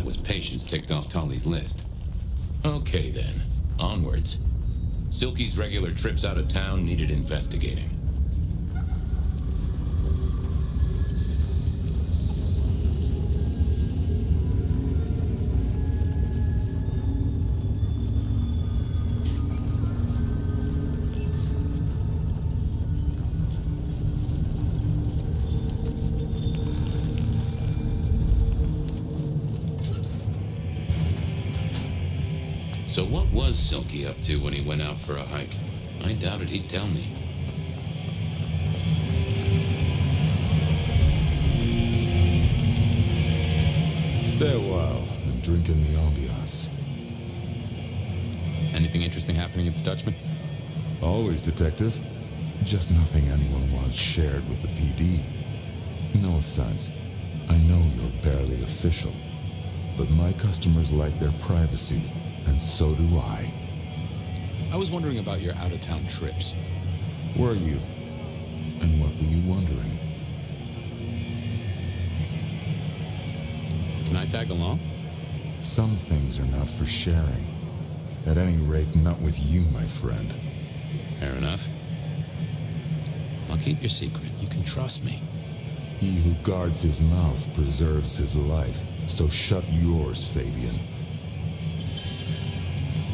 that was patience ticked off Tolly's list. Okay then, onwards. Silky's regular trips out of town needed investigating. So what was Silky up to when he went out for a hike? I doubted he'd tell me. Stay a while and drink in the ambiance. Anything interesting happening at the Dutchman? Always, detective. Just nothing anyone wants shared with the PD. No offense. I know you're barely official. But my customers like their privacy, and so do I. I was wondering about your out-of-town trips. Were you? And what were you wondering? Can I tag along? Some things are not for sharing. At any rate, not with you, my friend. Fair enough. I'll keep your secret. You can trust me. He who guards his mouth preserves his life. So shut yours, Fabian.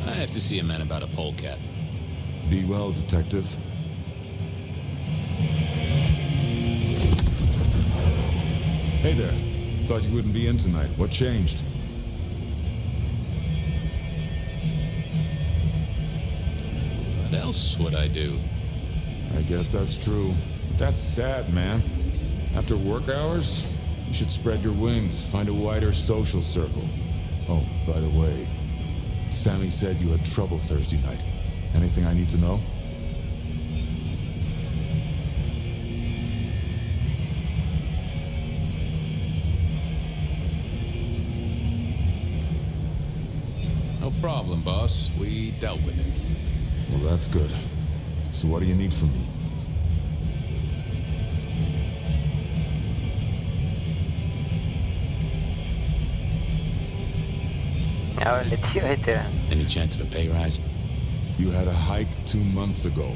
I have to see a man about a polecat. Be well, detective. Hey there. Thought you wouldn't be in tonight. What changed? What else would I do? I guess that's true. But that's sad, man. After work hours, you should spread your wings, find a wider social circle. Oh, by the way, Sammy said you had trouble Thursday night. Anything I need to know? No problem, boss. We dealt with it. Well, that's good. So what do you need from me? Ja, let's hear it. Any chance of a pay rise? You had a hike 2 months ago.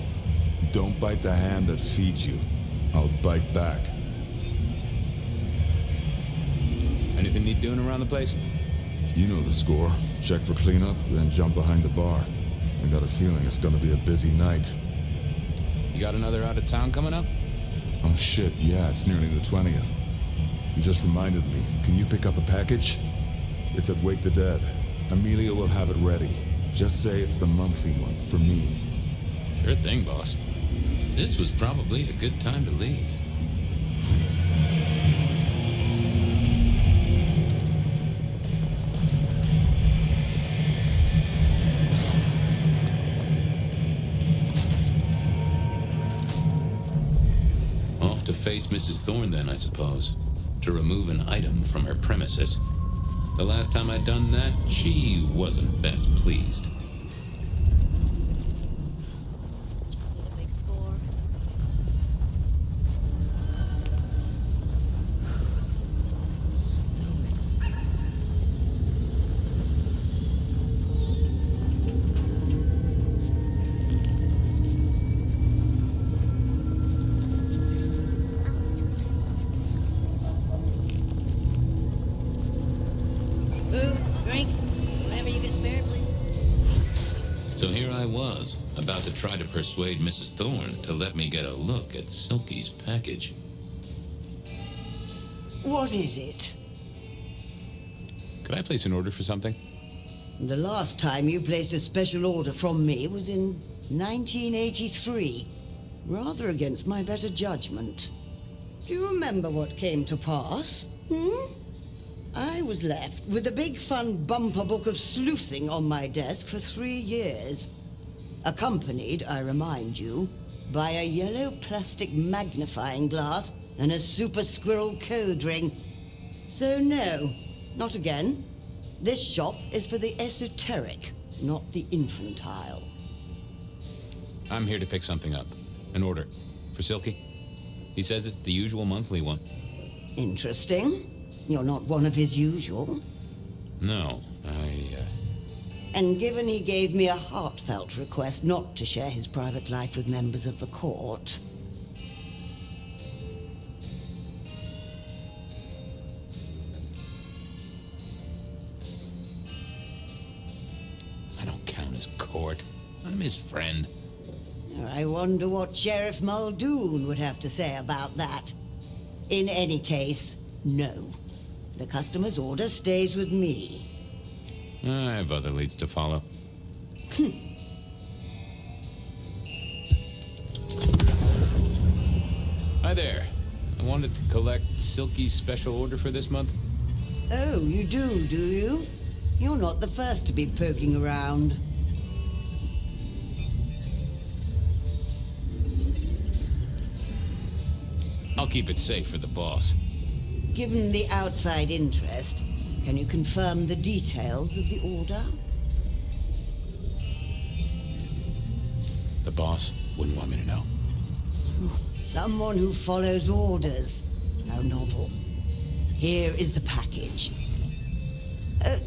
Don't bite the hand that feeds you. I'll bite back. Anything need doing around the place? You know the score. Check for cleanup, then jump behind the bar. I got a feeling it's gonna be a busy night. You got another out of town coming up? Oh shit, yeah, it's nearly the 20th. You just reminded me. Can you pick up a package? It's at Wake the Dead. Amelia will have it ready. Just say it's the monthly one, for me. Sure thing, boss. This was probably a good time to leave. Off to face Mrs. Thorne then, I suppose. To remove an item from her premises. The last time I'd done that, she wasn't best pleased. Just need a big score. Food, drink, whatever you can spare, please. So here I was, about to try to persuade Mrs. Thorne to let me get a look at Silky's package. What is it? Could I place an order for something? The last time you placed a special order from me was in 1983. Rather against my better judgment. Do you remember what came to pass? I was left with a big fun bumper book of sleuthing on my desk for 3 years. Accompanied, I remind you, by a yellow plastic magnifying glass and a super squirrel code ring. So no, not again. This shop is for the esoteric, not the infantile. I'm here to pick something up. An order. For Silky. He says it's the usual monthly one. Interesting. You're not one of his usual. No, And given he gave me a heartfelt request not to share his private life with members of the court, I don't count as court. I'm his friend. I wonder what Sheriff Muldoon would have to say about that. In any case, no. The customer's order stays with me. I have other leads to follow. Hi there. I wanted to collect Silky's special order for this month. Oh, you do you? You're not the first to be poking around. I'll keep it safe for the boss. Given the outside interest, can you confirm the details of the order? The boss wouldn't want me to know. Someone who follows orders. How novel. Here is the package.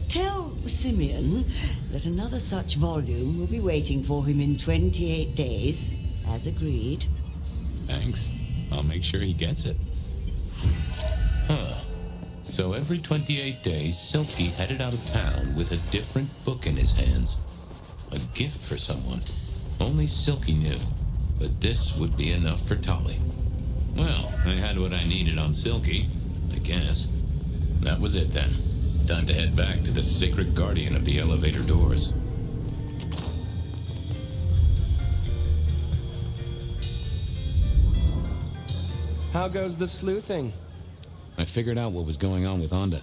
Tell Simeon that another such volume will be waiting for him in 28 days, as agreed. Thanks. I'll make sure he gets it. Huh. So every 28 days, Silky headed out of town with a different book in his hands. A gift for someone. Only Silky knew. But this would be enough for Tolly. Well, I had what I needed on Silky, I guess. That was it then. Time to head back to the sacred guardian of the elevator doors. How goes the sleuthing? I figured out what was going on with Onda.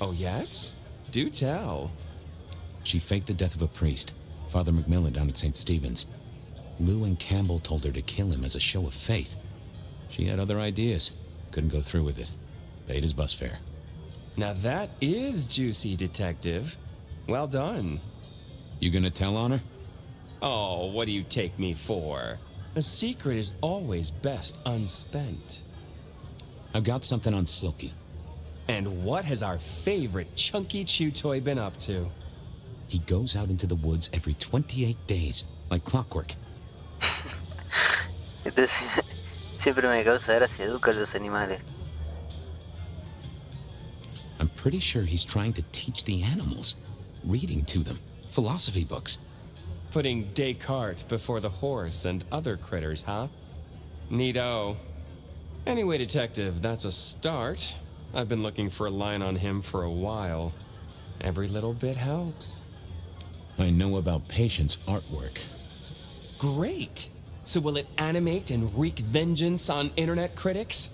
Oh, yes? Do tell. She faked the death of a priest, Father McMillan down at St. Stephen's. Lou and Campbell told her to kill him as a show of faith. She had other ideas. Couldn't go through with it. Paid his bus fare. Now that is juicy, Detective. Well done. You gonna tell on her? Oh, what do you take me for? A secret is always best unspent. I've got something on Silky. And what has our favorite chunky chew toy been up to? He goes out into the woods every 28 days, like clockwork. Entonces, siempre me causa gracia, educa a los animales. I'm pretty sure he's trying to teach the animals. Reading to them. Philosophy books. Putting Descartes before the horse and other critters, huh? Neato. Anyway, Detective, that's a start. I've been looking for a line on him for a while. Every little bit helps. I know about Patience artwork. Great! So will it animate and wreak vengeance on internet critics?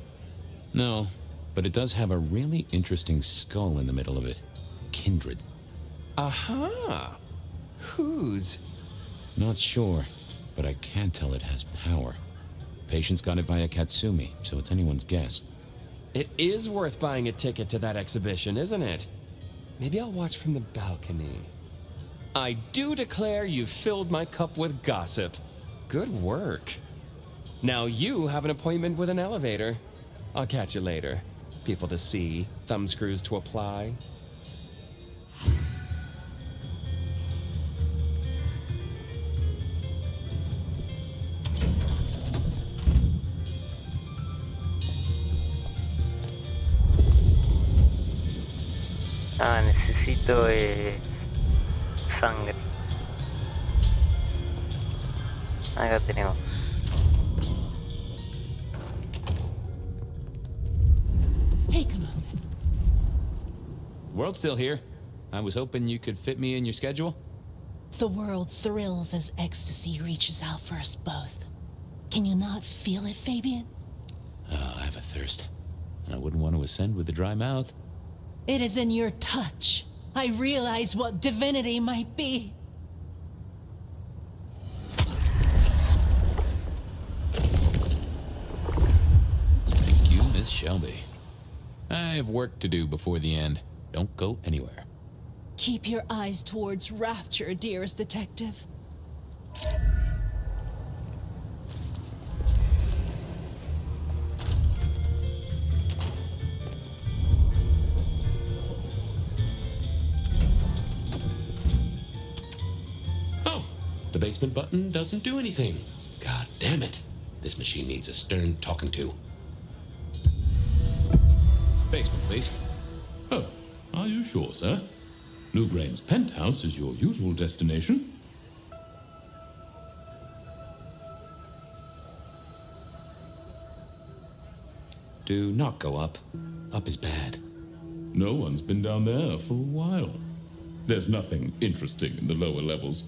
No, but it does have a really interesting skull in the middle of it. Kindred. Aha! Whose? Not sure, but I can tell it has power. Patience got it via Katsumi, so it's anyone's guess. It is worth buying a ticket to that exhibition, isn't it? Maybe I'll watch from the balcony. I do declare you've filled my cup with gossip. Good work. Now you have an appointment with an elevator. I'll catch you later. People to see, thumbscrews to apply. Ah, necesito sangre. Acá tenemos. Take a moment. World's still here. I was hoping you could fit me in your schedule. The world thrills as ecstasy reaches out for us both. Can you not feel it, Fabian? Oh, I have a thirst. And I wouldn't want to ascend with a dry mouth. It is in your touch. I realize what divinity might be. Thank you, Miss Shelby. I have work to do before the end. Don't go anywhere. Keep your eyes towards rapture, dearest detective. basement button doesn't do anything. God damn it. This machine needs a stern talking to. Basement, please. Oh, are you sure, sir? Lou Graham's penthouse is your usual destination. Do not go up. Up is bad. No one's been down there for a while. There's nothing interesting in the lower levels.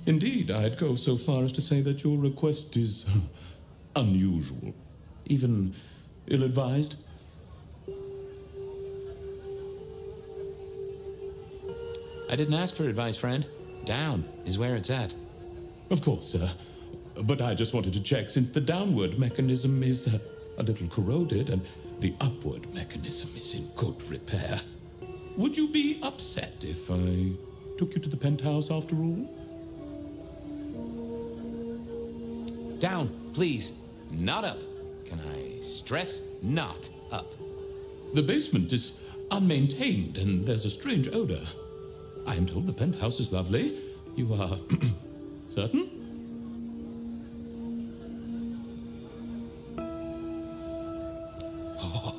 Indeed, I'd go so far as to say that your request is unusual, even ill-advised. I didn't ask for advice, friend. Down is where it's at. Of course, sir. But I just wanted to check, since the downward mechanism is a little corroded and the upward mechanism is in good repair. Would you be upset if I took you to the penthouse after all? Down, please. Not up. Can I stress not up? The basement is unmaintained and there's a strange odor. I am told the penthouse is lovely. You are certain? Oh,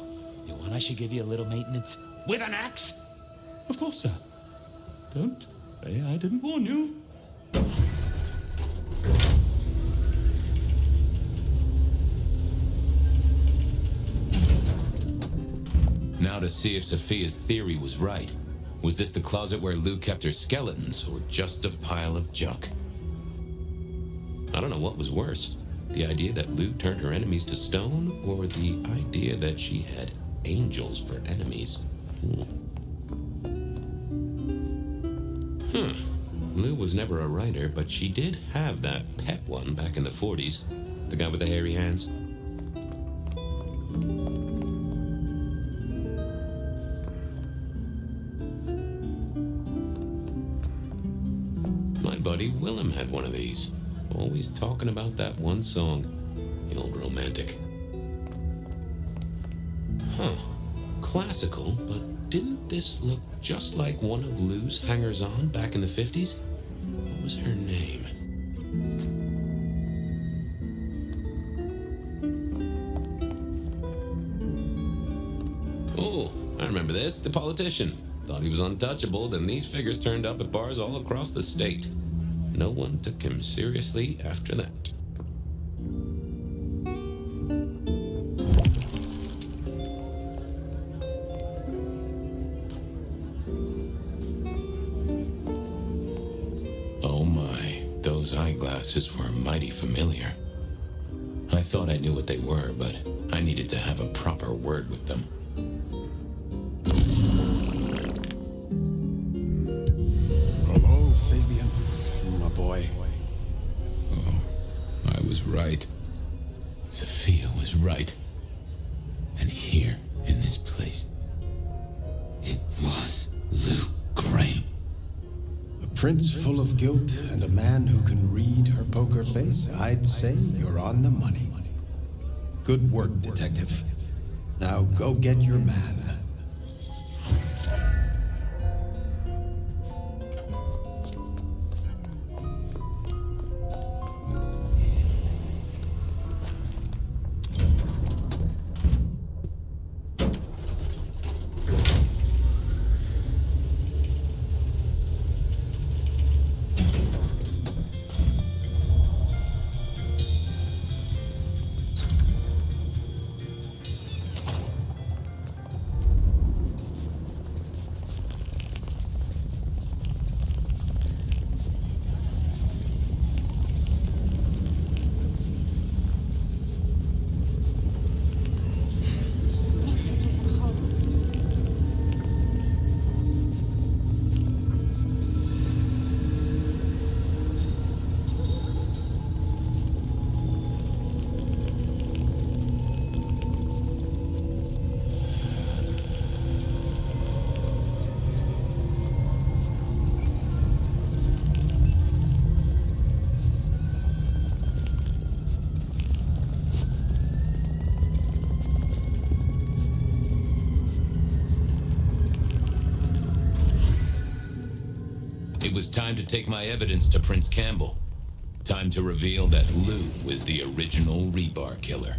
you want I should give you a little maintenance with an axe? Of course, sir. Don't say I didn't warn you. Now to see if Sophia's theory was right. Was this the closet where Lou kept her skeletons, or just a pile of junk? I don't know what was worse. The idea that Lou turned her enemies to stone, or the idea that she had angels for enemies. Lou was never a writer, but she did have that pet one back in the 40s. The guy with the hairy hands. My buddy Willem had one of these. Always talking about that one song. The old romantic. Huh. Classical, but didn't this look just like one of Lou's hangers-on back in the 50s? What was her name? Oh, I remember this. The politician. Thought he was untouchable, then these figures turned up at bars all across the state. No one took him seriously after that. Oh my, those eyeglasses were mighty familiar. I thought I knew what they were, but I needed to have a proper word with them. Hello, Fabian, my boy. Oh, I was right. Sophia was right. And here, in this place, it was Lou Graham. A prince full of guilt and a man who can read her poker face. I'd say you're on the money. Good work, detective. Now go get your man. Miss looking for home. It was time to take my evidence to Prince Campbell. Time to reveal that Lou was the original rebar killer.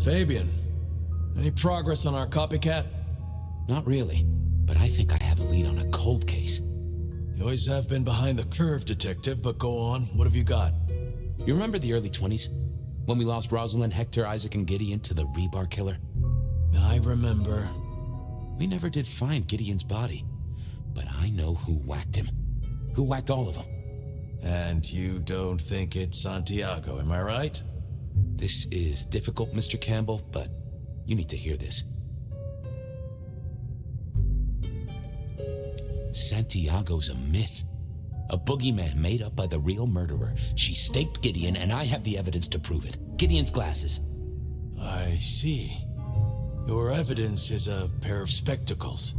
Fabian, any progress on our copycat? Not really, but I think I have a lead on a cold case. You always have been behind the curve, Detective, but go on. What have you got? You remember the early 20s? When we lost Rosalind, Hector, Isaac, and Gideon to the rebar killer? I remember. We never did find Gideon's body, but I know who whacked him. Who whacked all of them. And you don't think it's Santiago, am I right? This is difficult, Mr. Campbell, but you need to hear this. Santiago's a myth. A boogeyman made up by the real murderer. She staked Gideon, and I have the evidence to prove it. Gideon's glasses. I see. Your evidence is a pair of spectacles.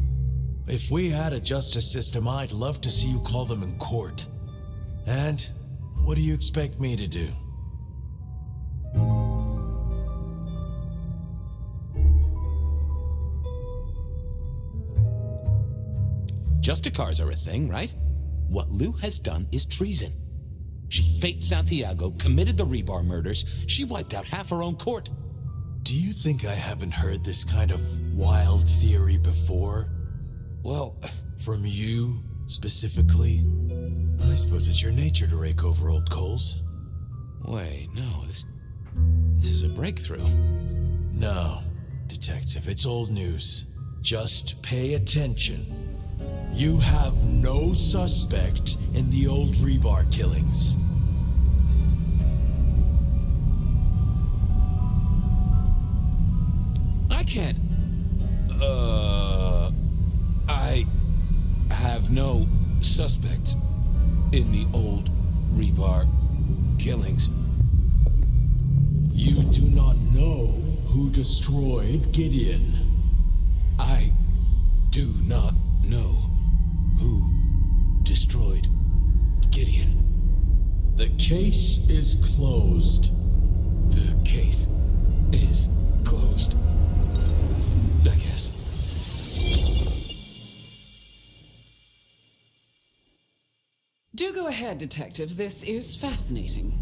If we had a justice system, I'd love to see you call them in court. And what do you expect me to do? Justicars are a thing, right? What Lou has done is treason. She faked Santiago, committed the rebar murders. She wiped out half her own court. Do you think I haven't heard this kind of wild theory before? Well, from you, specifically? I suppose it's your nature to rake over old coals. Wait, no, this is a breakthrough. No, Detective, it's old news. Just pay attention. You have no suspect in the old rebar killings. I can't. I have no suspect in the old rebar killings. You do not know who destroyed Gideon. I do not know who destroyed Gideon. The case is closed. The case is closed. I guess. Do go ahead, Detective. This is fascinating.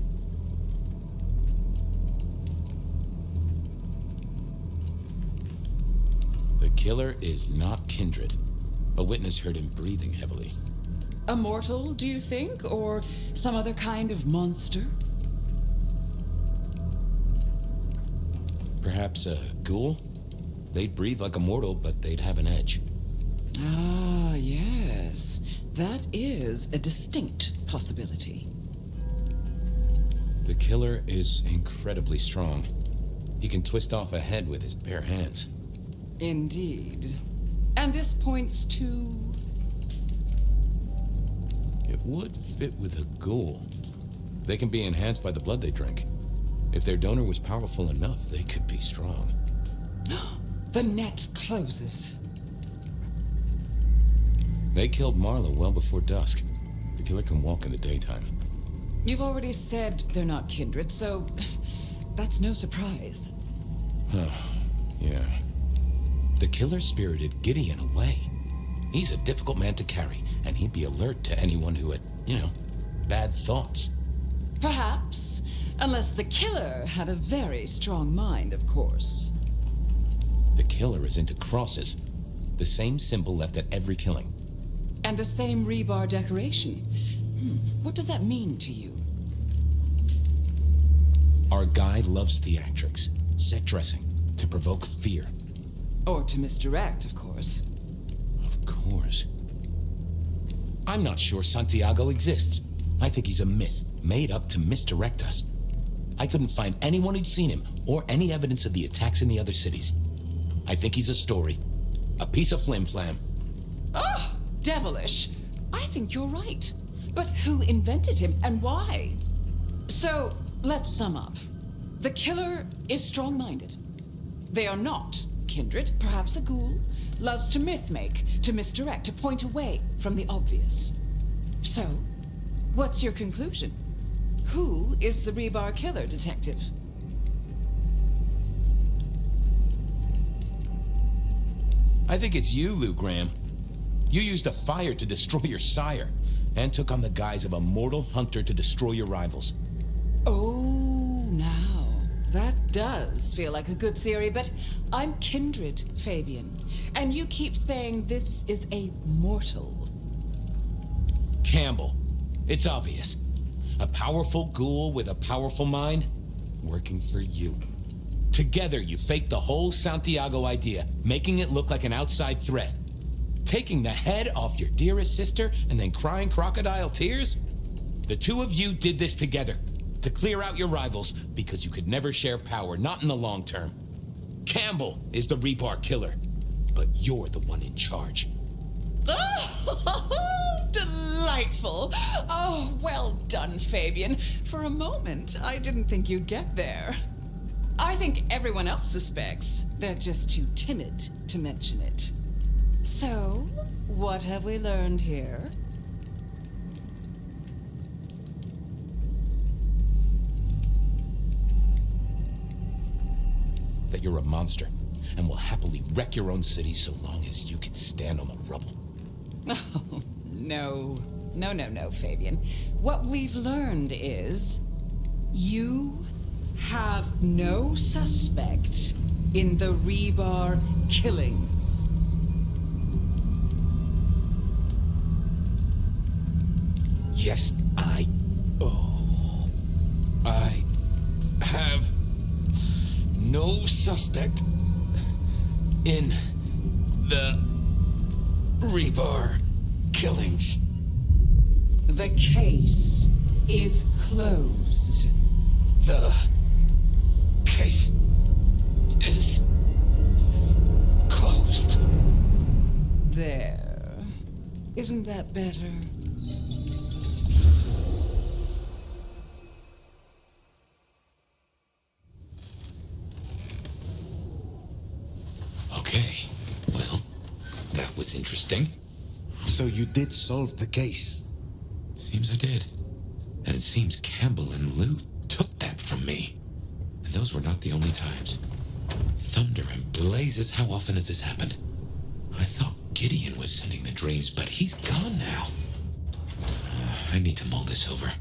The killer is not Kindred. A witness heard him breathing heavily. A mortal, do you think? Or some other kind of monster? Perhaps a ghoul? They'd breathe like a mortal, but they'd have an edge. Ah, yes. That is a distinct possibility. The killer is incredibly strong. He can twist off a head with his bare hands. Indeed. And this points to... It would fit with a ghoul. They can be enhanced by the blood they drink. If their donor was powerful enough, they could be strong. The net closes. They killed Marla well before dusk. The killer can walk in the daytime. You've already said they're not kindred, so that's no surprise. Yeah. The killer spirited Gideon away. He's a difficult man to carry, and he'd be alert to anyone who had, bad thoughts. Perhaps. Unless the killer had a very strong mind, of course. The killer is into crosses. The same symbol left at every killing. And the same rebar decoration. What does that mean to you? Our guide loves theatrics, set dressing, to provoke fear. Or to misdirect, of course. Of course. I'm not sure Santiago exists. I think he's a myth, made up to misdirect us. I couldn't find anyone who'd seen him, or any evidence of the attacks in the other cities. I think he's a story. A piece of flim-flam. Oh, devilish. I think you're right. But who invented him, and why? So, let's sum up. The killer is strong-minded. They are not kindred, perhaps a ghoul, loves to myth-make, to misdirect, to point away from the obvious. So, what's your conclusion? Who is the rebar killer, Detective? I think it's you, Lou Graham. You used a fire to destroy your sire, and took on the guise of a mortal hunter to destroy your rivals. Oh, now, that does feel like a good theory, but I'm kindred, Fabian. And you keep saying this is a mortal. Campbell. It's obvious. A powerful ghoul with a powerful mind, working for you. Together, you faked the whole Santiago idea, making it look like an outside threat. Taking the head off your dearest sister and then crying crocodile tears? The two of you did this together, to clear out your rivals, because you could never share power, not in the long term. Campbell is the rebar killer, but you're the one in charge. Oh, delightful. Oh, well done, Fabian. For a moment, I didn't think you'd get there. I think everyone else suspects. They're just too timid to mention it. So, what have we learned here? That you're a monster, and will happily wreck your own city so long as you can stand on the rubble. Oh, no. No, Fabian. What we've learned is you have no suspect in the rebar killings. Yes, I have no suspect in the rebar killings. The case is closed. The case is closed. There. Isn't that better? Okay, well, that was interesting. So you did solve the case? Seems I did. And it seems Campbell and Lou took that from me. And those were not the only times. Thunder and blazes, how often has this happened? I thought Gideon was sending the dreams, but he's gone now. I need to mull this over.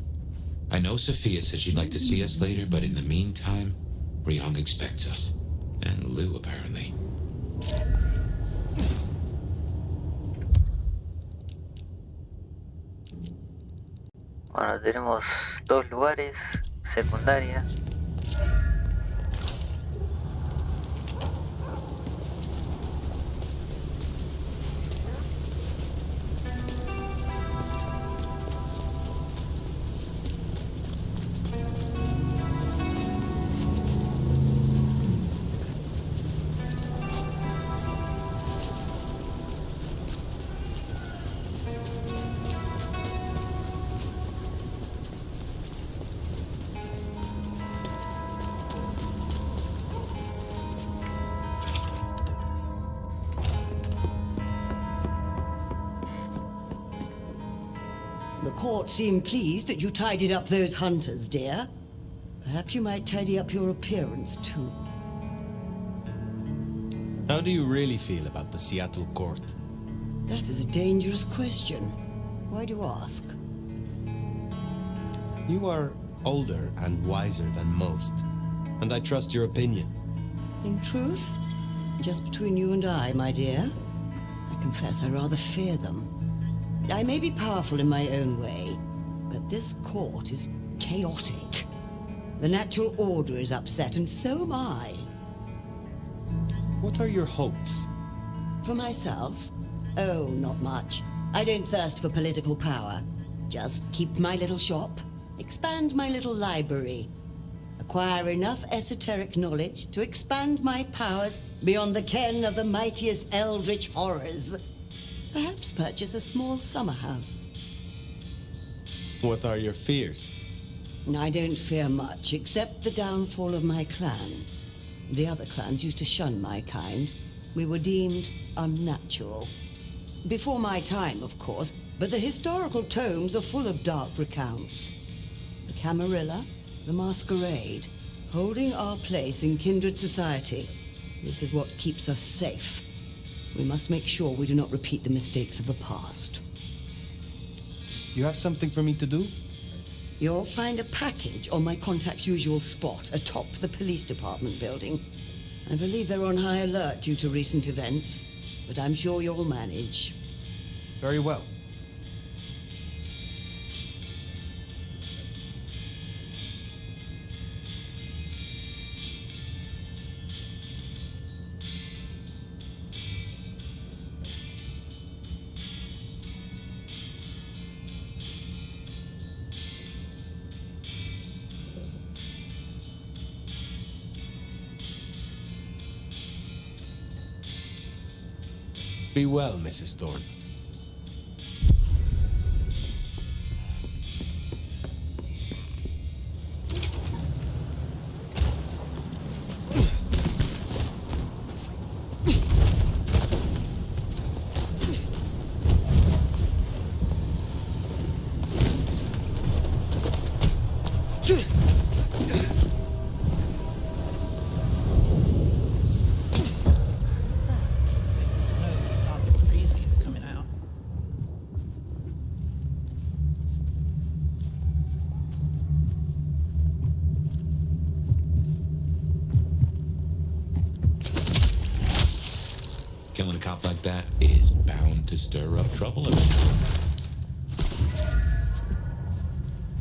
I know Sophia said she'd like to see us later, but in the meantime, Ryong expects us. And Lou, apparently. Bueno, tenemos dos lugares secundarios. The court seemed pleased that you tidied up those hunters, dear. Perhaps you might tidy up your appearance, too. How do you really feel about the Seattle court? That is a dangerous question. Why do you ask? You are older and wiser than most, and I trust your opinion. In truth, just between you and I, my dear, I confess I rather fear them. I may be powerful in my own way, but this court is chaotic. The natural order is upset, and so am I. What are your hopes? For myself? Oh, not much. I don't thirst for political power. Just keep my little shop, expand my little library, acquire enough esoteric knowledge to expand my powers beyond the ken of the mightiest eldritch horrors. Perhaps purchase a small summer house. What are your fears? I don't fear much, except the downfall of my clan. The other clans used to shun my kind. We were deemed unnatural. Before my time, of course, but the historical tomes are full of dark recounts. The Camarilla, the Masquerade, holding our place in kindred society. This is what keeps us safe. We must make sure we do not repeat the mistakes of the past. You have something for me to do? You'll find a package on my contact's usual spot atop the police department building. I believe they're on high alert due to recent events, but I'm sure you'll manage. Very well. Be well, Mrs. Thorne. Killing a cop like that is bound to stir up trouble.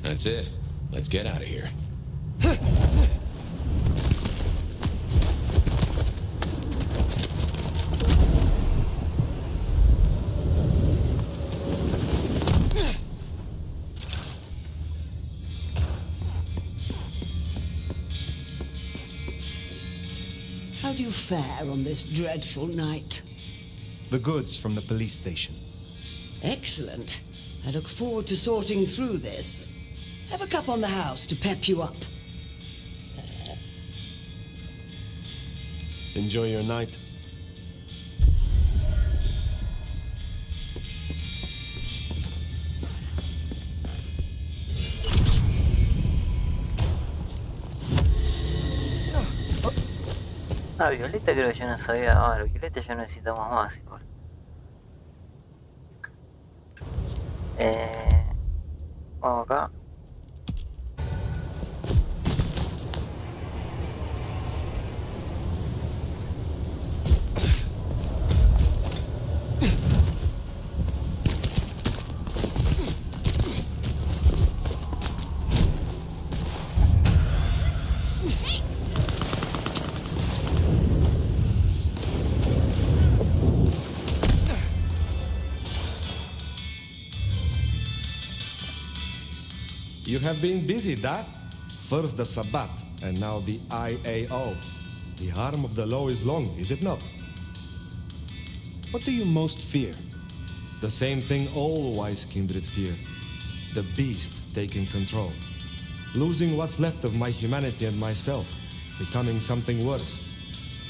That's it. Let's get out of here. How do you fare on this dreadful night? The goods from the police station. Excellent. I look forward to sorting through this. Have a cup on the house to pep you up. Enjoy your night. Ah, Violeta creo que yo no sabía. Ah, Violeta ya no necesitamos más igual. Vamos acá. You have been busy, da? First the Sabbat, and now the IAO. The arm of the law is long, is it not? What do you most fear? The same thing all wise kindred fear. The beast taking control. Losing what's left of my humanity and myself. Becoming something worse.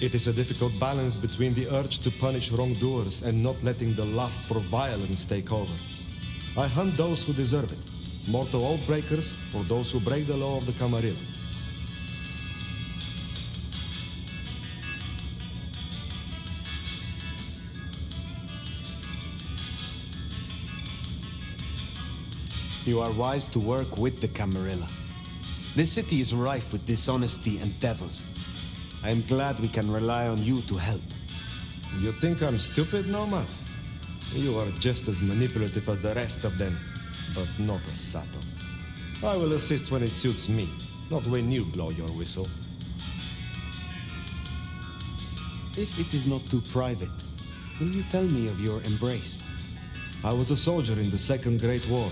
It is a difficult balance between the urge to punish wrongdoers and not letting the lust for violence take over. I hunt those who deserve it. Mortal oath breakers or those who break the law of the Camarilla. You are wise to work with the Camarilla. This city is rife with dishonesty and devils. I am glad we can rely on you to help. You think I'm stupid, Nomad? You are just as manipulative as the rest of them, but not as subtle. I will assist when it suits me, not when you blow your whistle. If it is not too private, will you tell me of your embrace? I was a soldier in the Second Great War.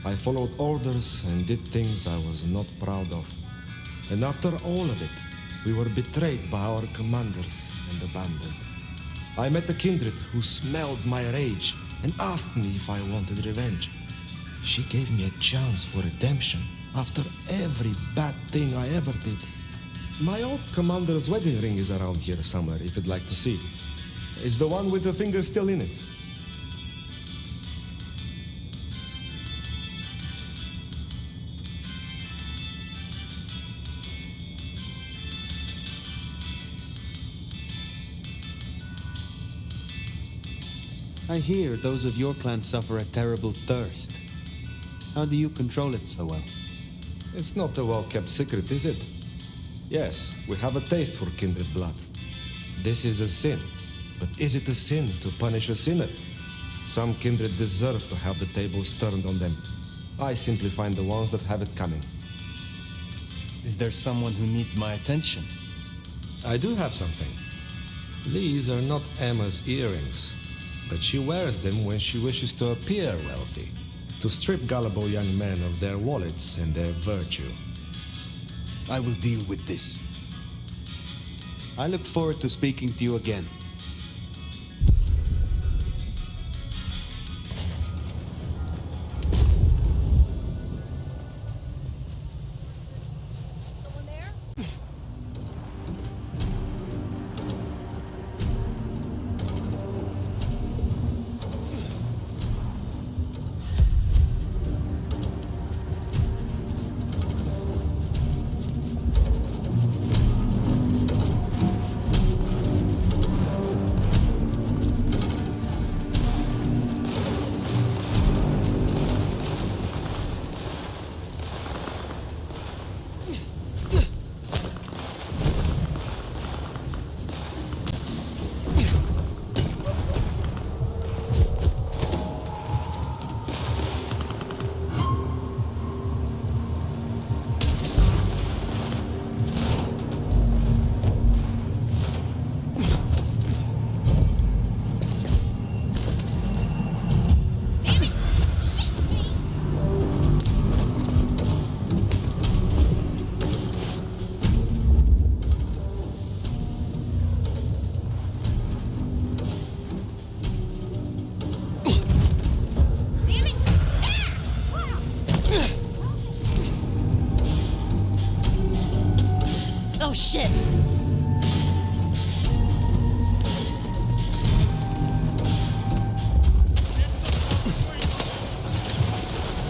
I followed orders and did things I was not proud of. And after all of it, we were betrayed by our commanders and abandoned. I met a kindred who smelled my rage and asked me if I wanted revenge. She gave me a chance for redemption after every bad thing I ever did. My old commander's wedding ring is around here somewhere if you'd like to see. Is the one with the finger still in it? I hear those of your clan suffer a terrible thirst. How do you control it so well? It's not a well-kept secret, is it? Yes, we have a taste for kindred blood. This is a sin. But is it a sin to punish a sinner? Some kindred deserve to have the tables turned on them. I simply find the ones that have it coming. Is there someone who needs my attention? I do have something. These are not Emma's earrings, but she wears them when she wishes to appear wealthy, to strip gullible young men of their wallets and their virtue. I will deal with this. I look forward to speaking to you again. Someone there? Oh shit!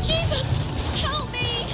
Jesus! Help me!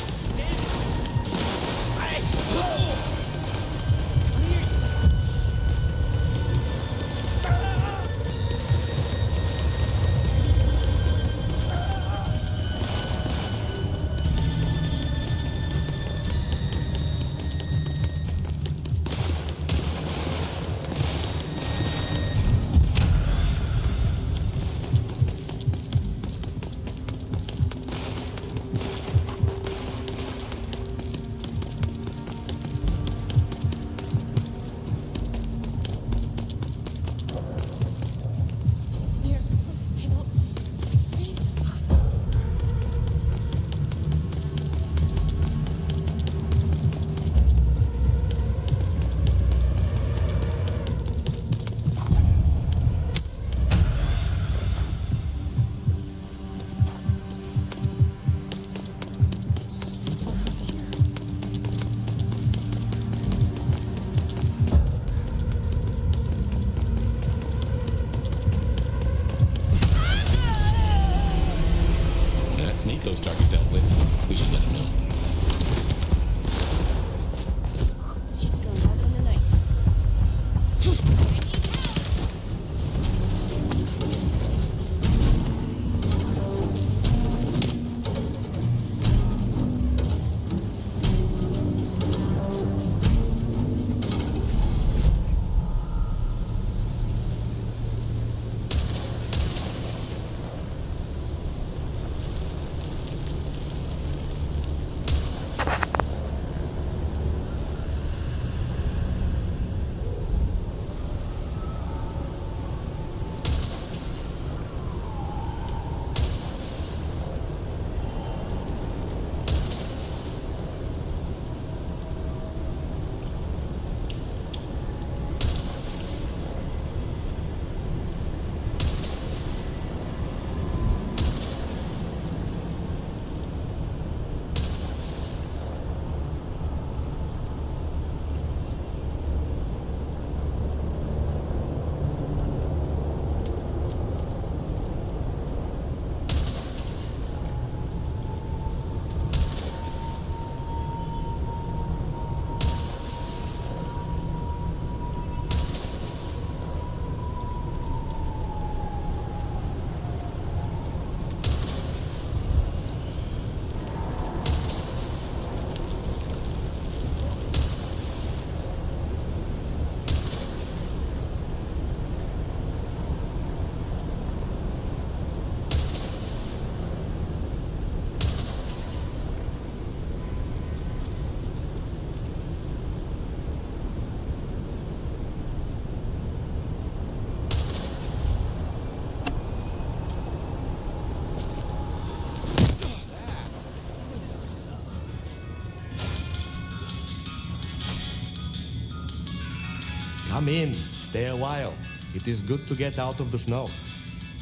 Come in, stay a while. It is good to get out of the snow.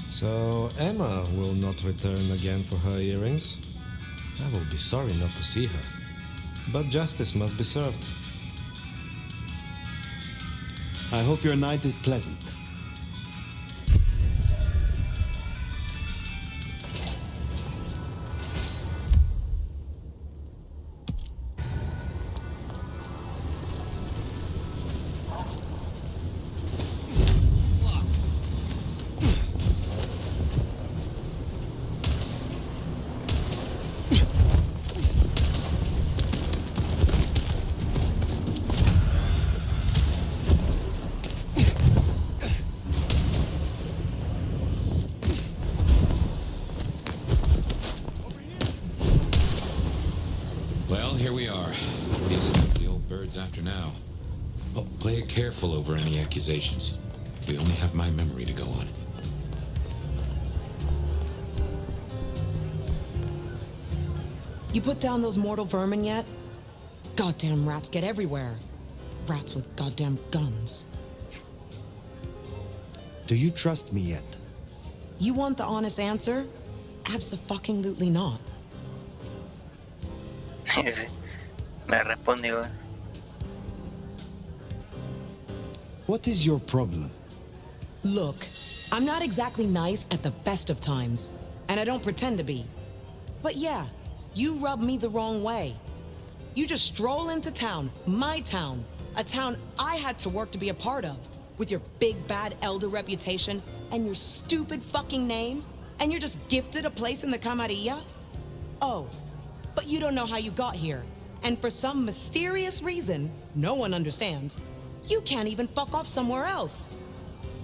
So Emma will not return again for her earrings? I will be sorry not to see her. But justice must be served. I hope your night is pleasant. Well, here we are. What is the old birds after now? Oh, play it careful over any accusations. We only have my memory to go on. You put down those mortal vermin yet? Goddamn rats get everywhere. Rats with goddamn guns. Do you trust me yet? You want the honest answer? Abso-fucking-lutely not. Sí, me responde igual. What is your problem? Look, I'm not exactly nice at the best of times, and I don't pretend to be. But yeah, you rub me the wrong way. You just stroll into town, my town, a town I had to work to be a part of, with your big bad elder reputation and your stupid fucking name, and you're just gifted a place in the Camarilla? Oh, but you don't know how you got here, and for some mysterious reason, no one understands, you can't even fuck off somewhere else.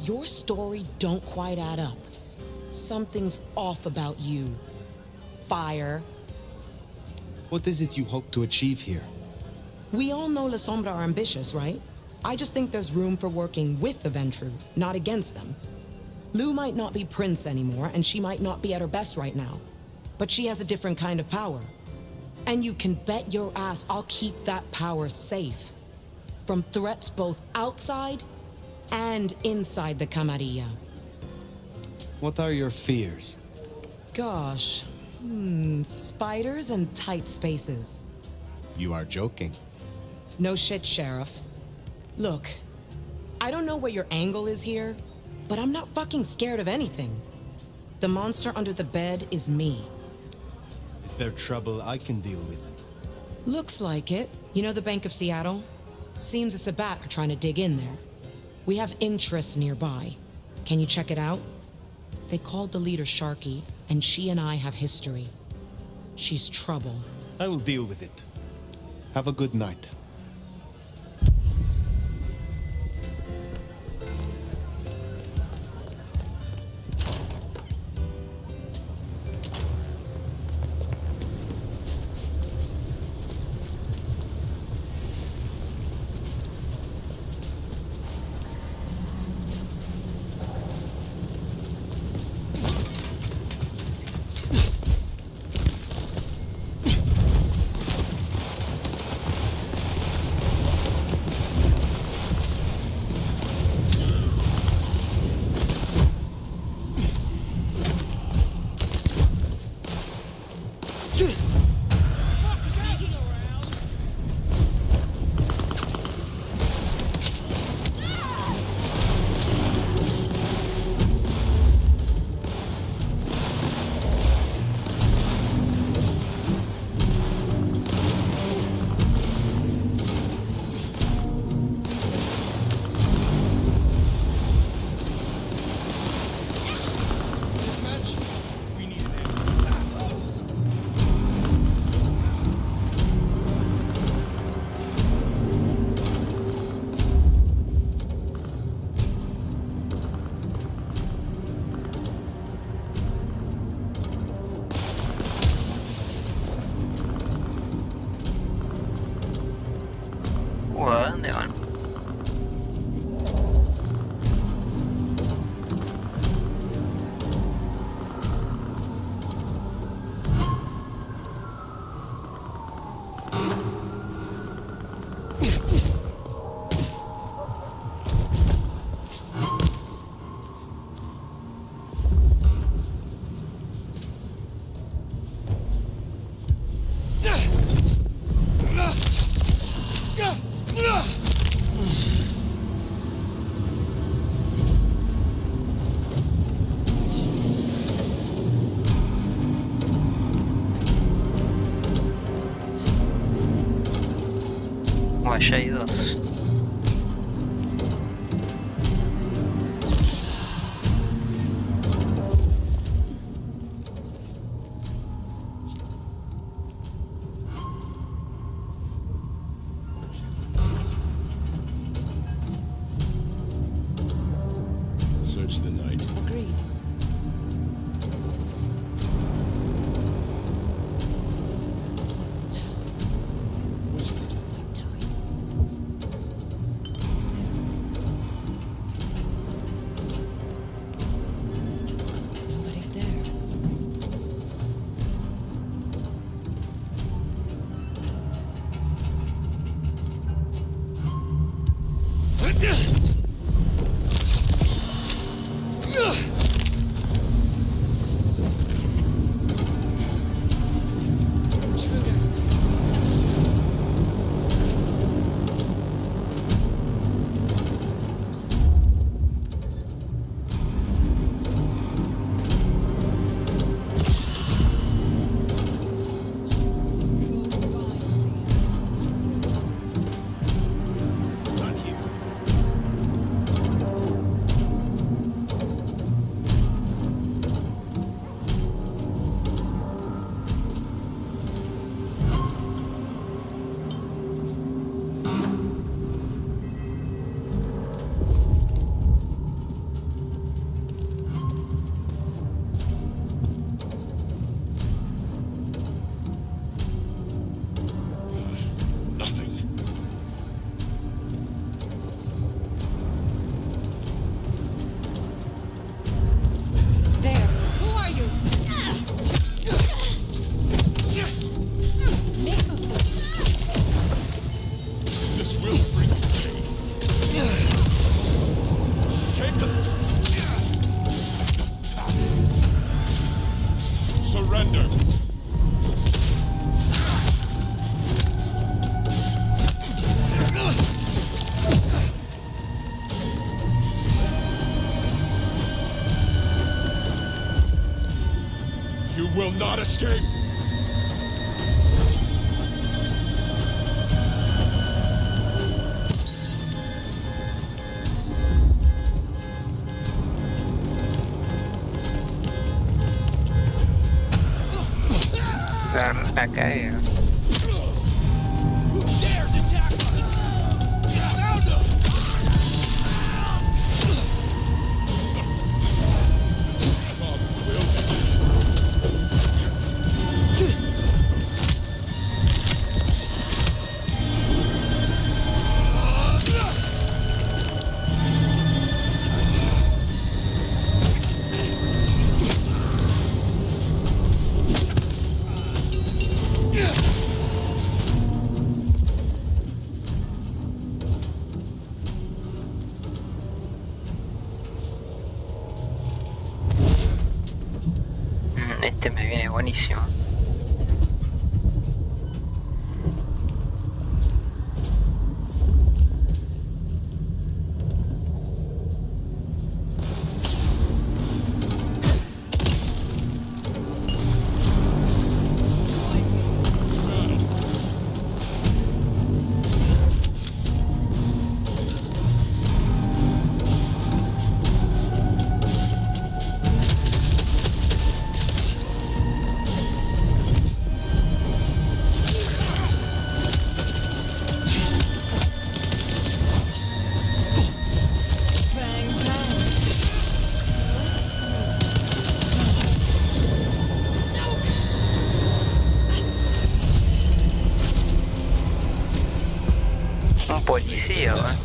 Your story don't quite add up. Something's off about you. Fire. What is it you hope to achieve here? We all know Lasombra are ambitious, right? I just think there's room for working with the Ventru, not against them. Lou might not be Prince anymore, and she might not be at her best right now. But she has a different kind of power. And you can bet your ass I'll keep that power safe. From threats both outside and inside the Camarilla. What are your fears? Gosh. Spiders and tight spaces. You are joking. No shit, Sheriff. Look, I don't know what your angle is here, but I'm not fucking scared of anything. The monster under the bed is me. Is there trouble I can deal with? Looks like it. You know the Bank of Seattle? Seems the Sabat are trying to dig in there. We have interests nearby. Can you check it out? They called the leader Sharky, and she and I have history. She's trouble. I will deal with it. Have a good night. ¿Dónde van? ya hay dos. Search the night. Agreed. Nobody's there. will not escape! La cagué. Este me viene buenísimo. Un policía, ¿eh?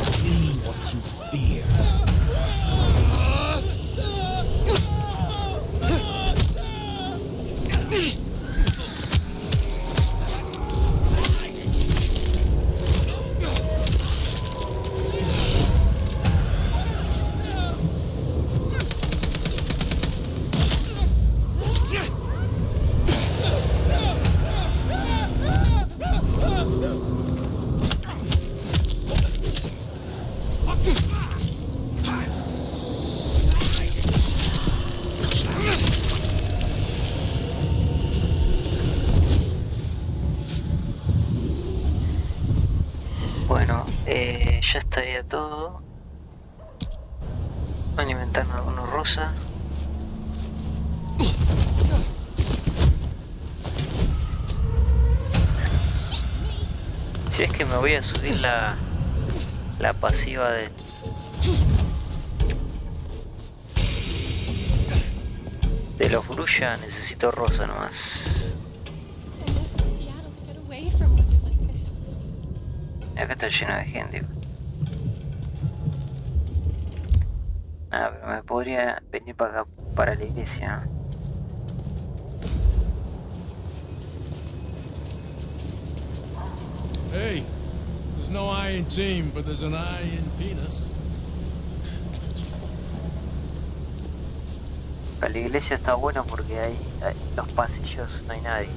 See what you fear. ya estaría todo. Alimentarnos algunos rosa. Si es que me voy a subir la pasiva de los Brulla, necesito rosa nomás. Acá está lleno de gente. Ah, pero me podría venir para acá, para la iglesia. Hey, there's no I in team, but there's an I in penis. La iglesia está buena porque hay los pasillos, no hay nadie.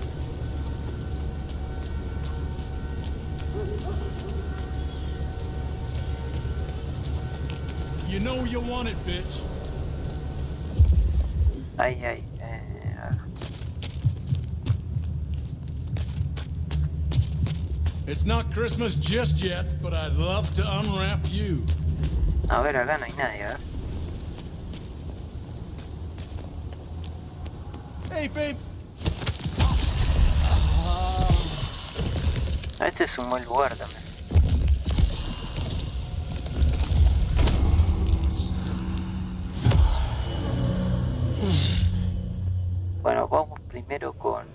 You know you want it, bitch. Ay. It's not Christmas just yet, but I'd love to unwrap you. A ver, acá no hay nadie, a ver. Hey, babe. Este es un buen lugar también. Bueno, vamos primero con...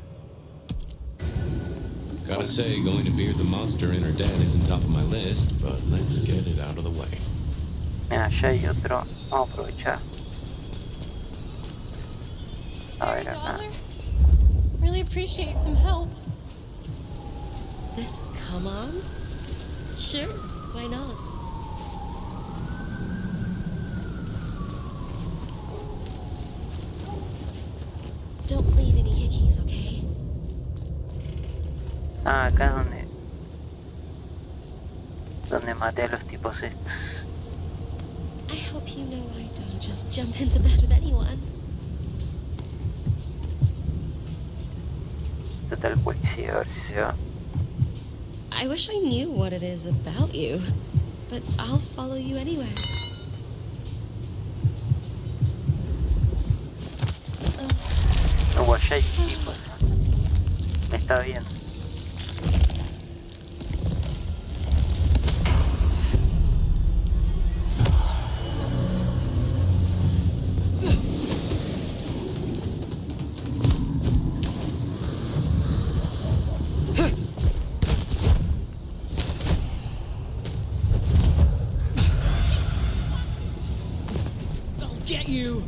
Gotta say, going to beard the monster in her den isn't top of my list, but let's get it out of the way. Mira, allá hay otro. Vamos a aprovechar. A ver acá. Really appreciate some help. This come on? Sure, why not? Don't leave any hickeys, okay? Ah, acá es donde maté a los tipos estos. I hope you know I don't just jump into bed with anyone. Total policía, a ver si se va. I wish I knew what it is about you, but I'll follow you anyway. No, allá hay tipos, ¿no? Me está viendo. Get you!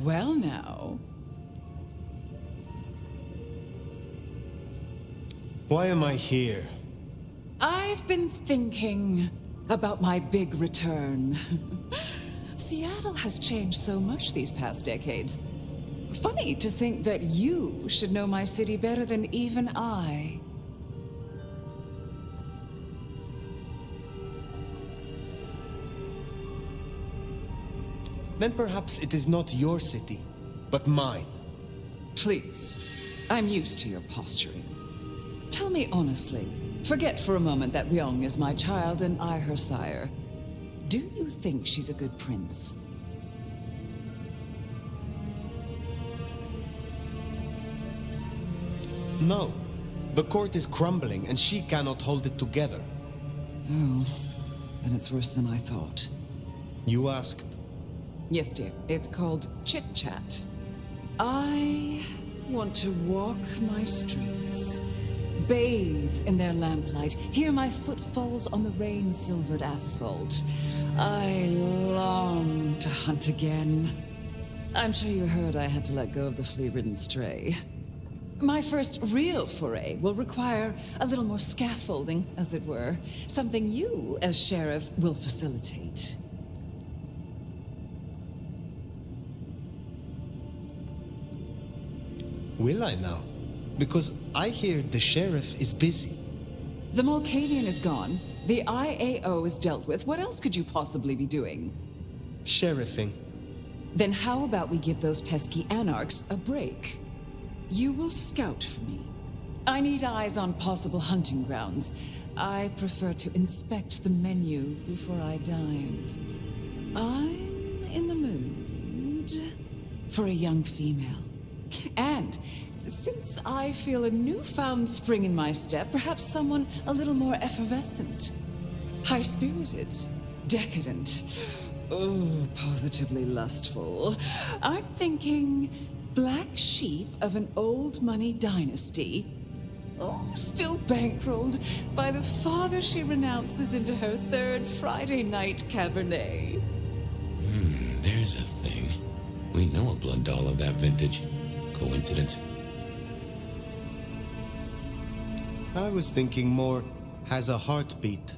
Well now. Why am I here? I've been thinking about my big return. Seattle has changed so much these past decades. Funny to think that you should know my city better than even I. Then perhaps it is not your city, but mine. Please, I'm used to your posturing. Tell me honestly, Forget for a moment that Ryong is my child and I her sire. Do you think she's a good prince? No. The court is crumbling and she cannot hold it together. Oh, then it's worse than I thought. You asked. Yes, dear. It's called chit-chat. I want to walk my streets, bathe in their lamplight, hear my footfalls on the rain-silvered asphalt. I long to hunt again. I'm sure you heard I had to let go of the flea-ridden stray. My first real foray will require a little more scaffolding, as it were. Something you, as sheriff, will facilitate. Will I now? Because I hear the sheriff is busy. The Malkavian is gone. The IAO is dealt with. What else could you possibly be doing? Sheriffing. Then how about we give those pesky anarchs a break? You will scout for me. I need eyes on possible hunting grounds. I prefer to inspect the menu before I dine. I'm in the mood for a young female. And since I feel a newfound spring in my step, perhaps someone a little more effervescent. High-spirited. Decadent. Oh, positively lustful. I'm thinking black sheep of an old money dynasty. Oh, still bankrolled by the father she renounces into her third Friday night Cabernet. There's a thing. We know a blood doll of that vintage. Coincidence? I was thinking more has a heartbeat.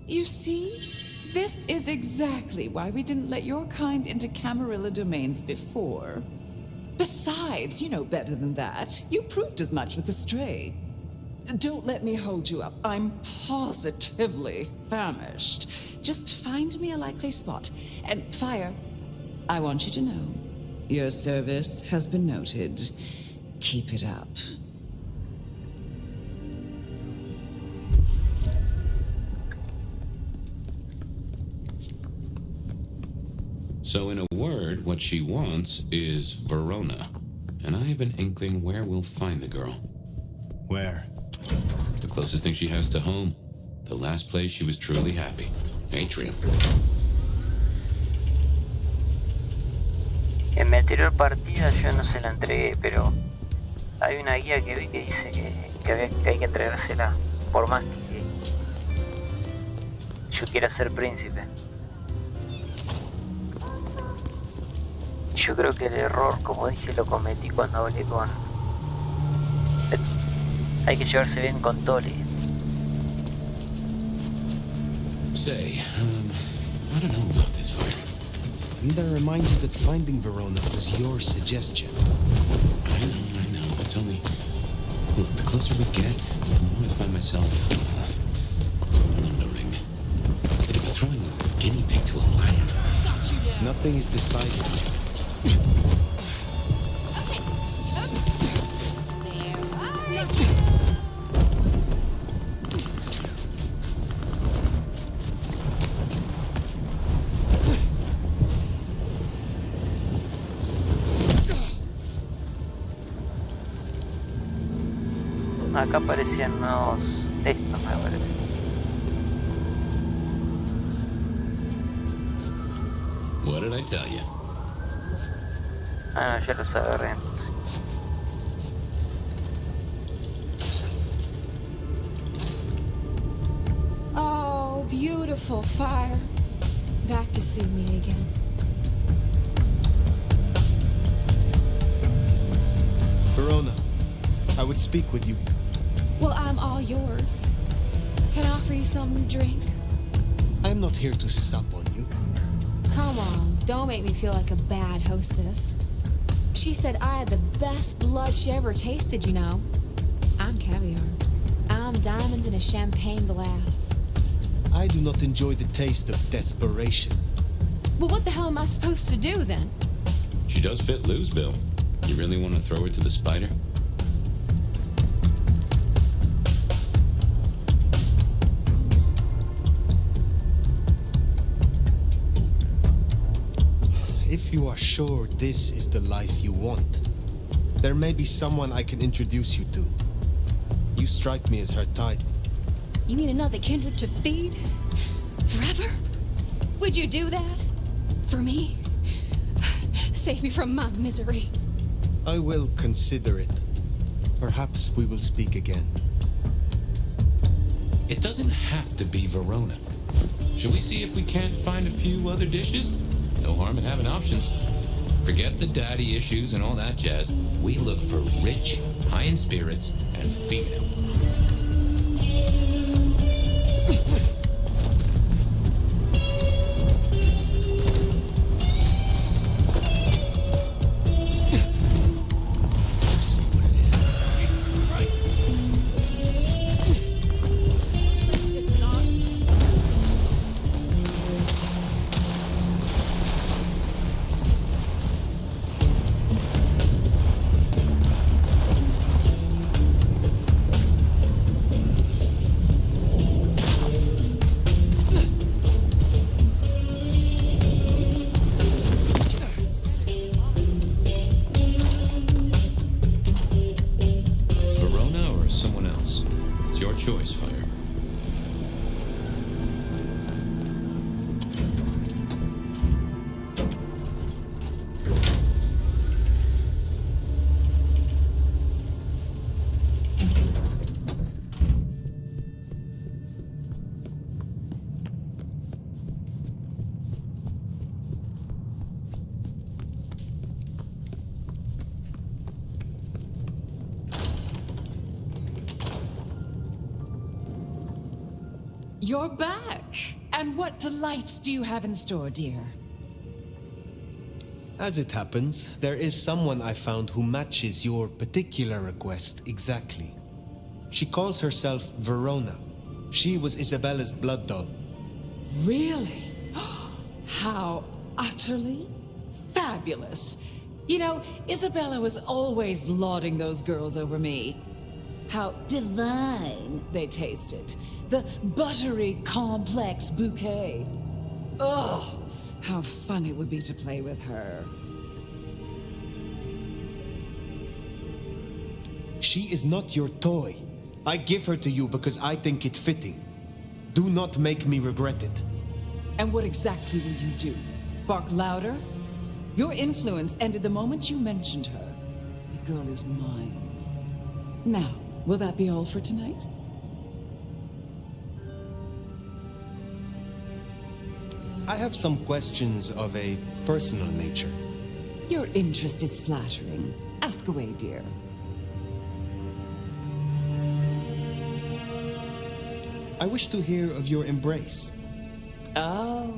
You see? This is exactly why we didn't let your kind into Camarilla domains before. Besides, you know better than that. You proved as much with the stray. Don't let me hold you up. I'm positively famished. Just find me a likely spot. And Fire, I want you to know, your service has been noted. Keep it up. So in a word, what she wants is Verona. And I have an inkling where we'll find the girl. Where? The closest thing she has to home. The last place she was truly happy. Atrium. En mi anterior partida yo no se la entregué, pero hay una guía que vi que dice que hay que entregársela, por más que yo quiera ser príncipe. Yo creo que el error, como dije, lo cometí cuando hablé con... Hay que llevarse bien con Tolly. Say, I don't know about this fire. Need I remind you that finding Verona was your suggestion? I know. It's only... Look, the closer we get, the more I find myself... wondering. It'd be throwing a guinea pig to a lion. Nothing is decided. Acá aparecían nuevos textos, me parece. What did I tell you? Ah, no, ya los agarré entonces. Oh, beautiful Fire. Back to see me again. Verona, I would speak with you. Well, I'm all yours. Can I offer you something to drink? I'm not here to sup on you. Come on, don't make me feel like a bad hostess. She said I had the best blood she ever tasted, you know. I'm caviar. I'm diamonds in a champagne glass. I do not enjoy the taste of desperation. Well, what the hell am I supposed to do then? She does fit Lou's bill. You really want to throw her to the spider? if you are sure this is the life you want, there may be someone I can introduce you to. You strike me as her type. You mean another kindred to feed? Forever? Would you do that? For me? Save me from my misery. I will consider it. Perhaps we will speak again. It doesn't have to be Verona. Should we see if we can't find a few other dishes? No harm in having options. Forget the daddy issues and all that jazz. We look for rich, high in spirits, and female. You're back! And what delights do you have in store, dear? As it happens, there is someone I found who matches your particular request exactly. She calls herself Verona. She was Isabella's blood doll. Really? How utterly fabulous. You know, Isabella was always lauding those girls over me. How divine they tasted. The buttery, complex bouquet. Oh, how fun it would be to play with her. She is not your toy. I give her to you because I think it fitting. Do not make me regret it. And what exactly will you do? Bark louder? Your influence ended the moment you mentioned her. The girl is mine. Now, will that be all for tonight? I have some questions of a personal nature. Your interest is flattering. Ask away, dear. I wish to hear of your embrace. Oh,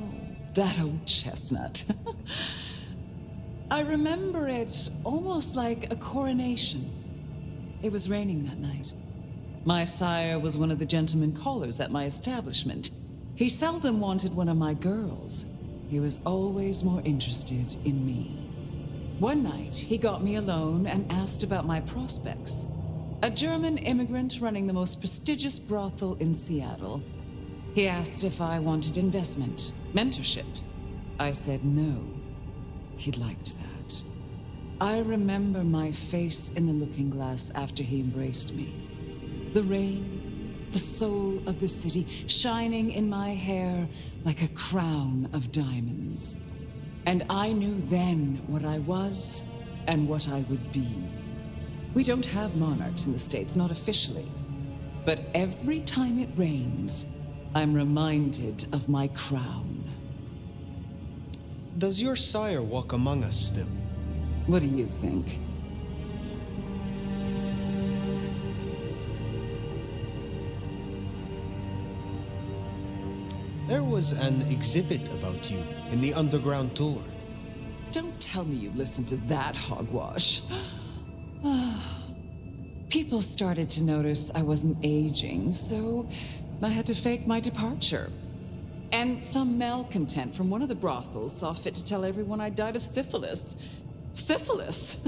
that old chestnut. I remember it almost like a coronation. It was raining that night. My sire was one of the gentlemen callers at my establishment. He seldom wanted one of my girls. He was always more interested in me. One night, he got me alone and asked about my prospects. A German immigrant running the most prestigious brothel in Seattle. He asked if I wanted investment, mentorship. I said no. He liked that. I remember my face in the looking glass after he embraced me. The rain, the soul of the city, shining in my hair like a crown of diamonds. And I knew then what I was and what I would be. We don't have monarchs in the States, not officially. But every time it rains, I'm reminded of my crown. Does your sire walk among us still? What do you think? There was an exhibit about you in the underground tour. Don't tell me you listened to that hogwash. People started to notice I wasn't aging, so I had to fake my departure. And some malcontent from one of the brothels saw fit to tell everyone I died of syphilis. Syphilis!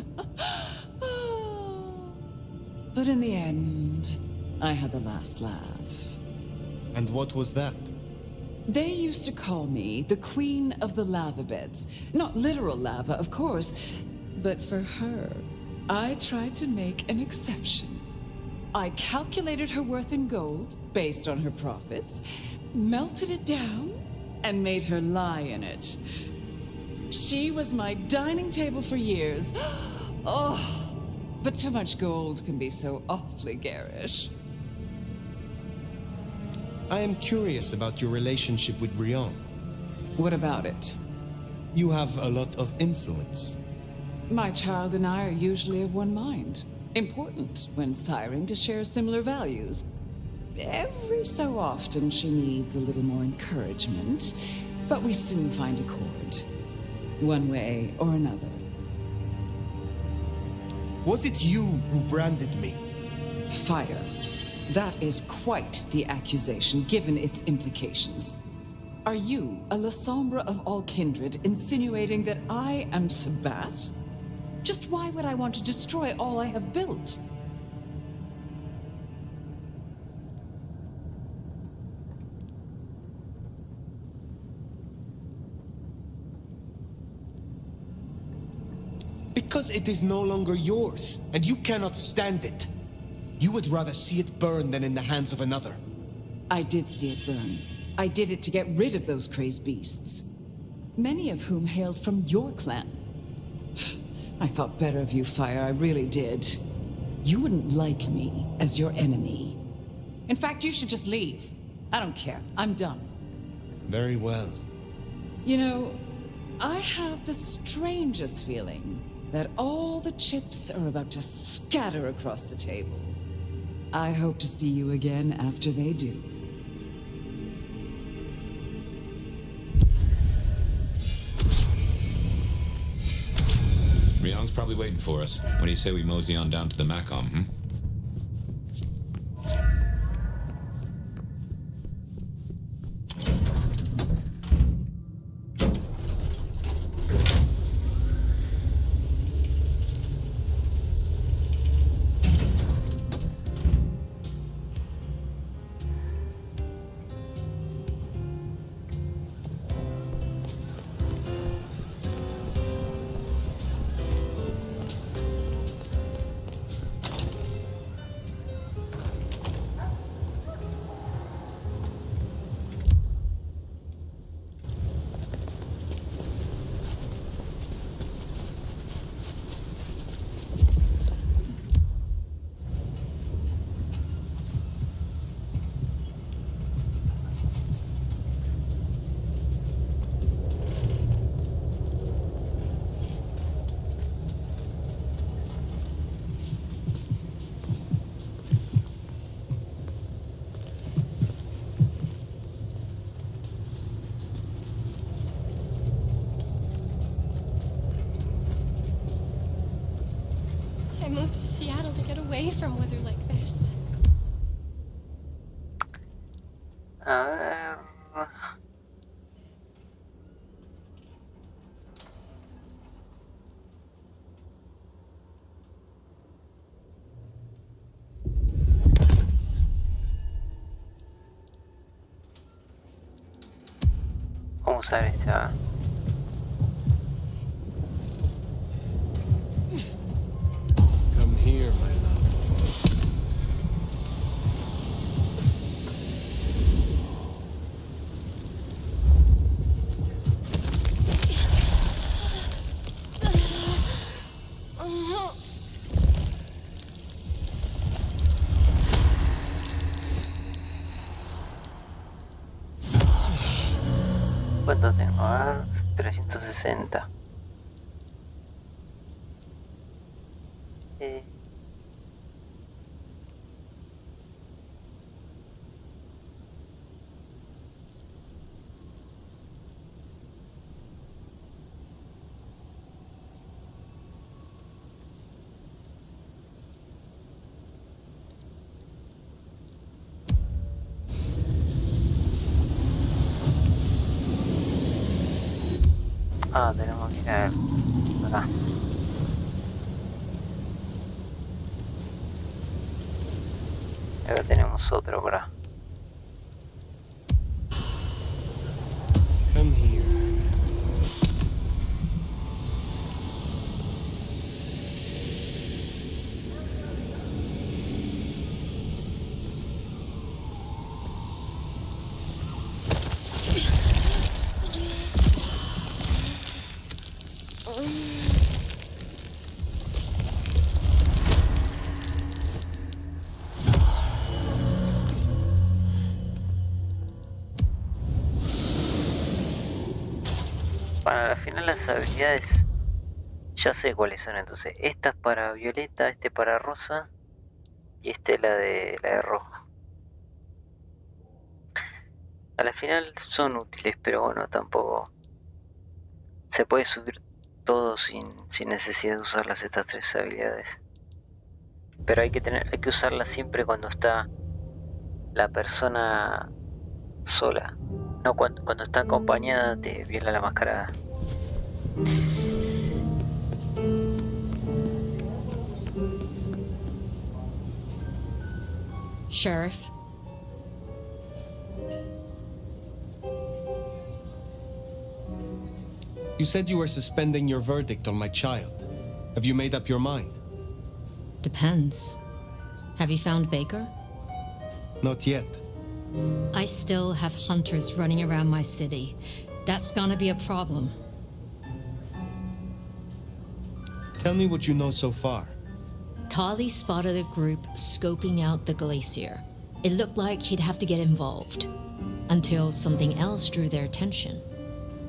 But in the end, I had the last laugh. And what was that? They used to call me the Queen of the Lava Beds. Not literal lava, of course, but for her, I tried to make an exception. I calculated her worth in gold based on her profits, melted it down, and made her lie in it. She was my dining table for years. Oh, but too much gold can be so awfully garish. I am curious about your relationship with Brienne. What about it? You have a lot of influence. My child and I are usually of one mind. Important when siring to share similar values. Every so often she needs a little more encouragement, but we soon find accord. One way or another. Was it you who branded me? Fire. That is quite the accusation, given its implications. Are you, a Lasombra of all kindred, insinuating that I am Sabat? Just why would I want to destroy all I have built? Because it is no longer yours, and you cannot stand it. You would rather see it burn than in the hands of another. I did see it burn. I did it to get rid of those crazed beasts. Many of whom hailed from your clan. I thought better of you, Fire, I really did. You wouldn't like me as your enemy. In fact, you should just leave. I don't care. I'm done. Very well. You know, I have the strangest feeling that all the chips are about to scatter across the table. I hope to see you again after they do. Ryong's probably waiting for us. What do you say we mosey on down to the Macom, hmm? I moved to Seattle to get away from weather like this. A ver... Vamos a usar esta... Come here, my love. ¿Cuánto tengo? A ver, 360. Ah, tenemos que ir acá. Acá tenemos otro, para. Para al final las habilidades ya sé cuáles son, entonces esta es para violeta, este para rosa y este la de rojo. A la final son útiles, pero bueno, tampoco se puede subir todo sin necesidad de usarlas estas tres habilidades. Pero hay que usarlas siempre cuando está la persona sola. No cuando está acompañada te viola la mascarada. Sheriff. You said you were suspending your verdict on my child. Have you made up your mind? Depends. Have you found Baker? Not yet. I still have hunters running around my city. That's gonna be a problem. Tell me what you know so far. Tali spotted a group scoping out the glacier. It looked like he'd have to get involved. Until something else drew their attention.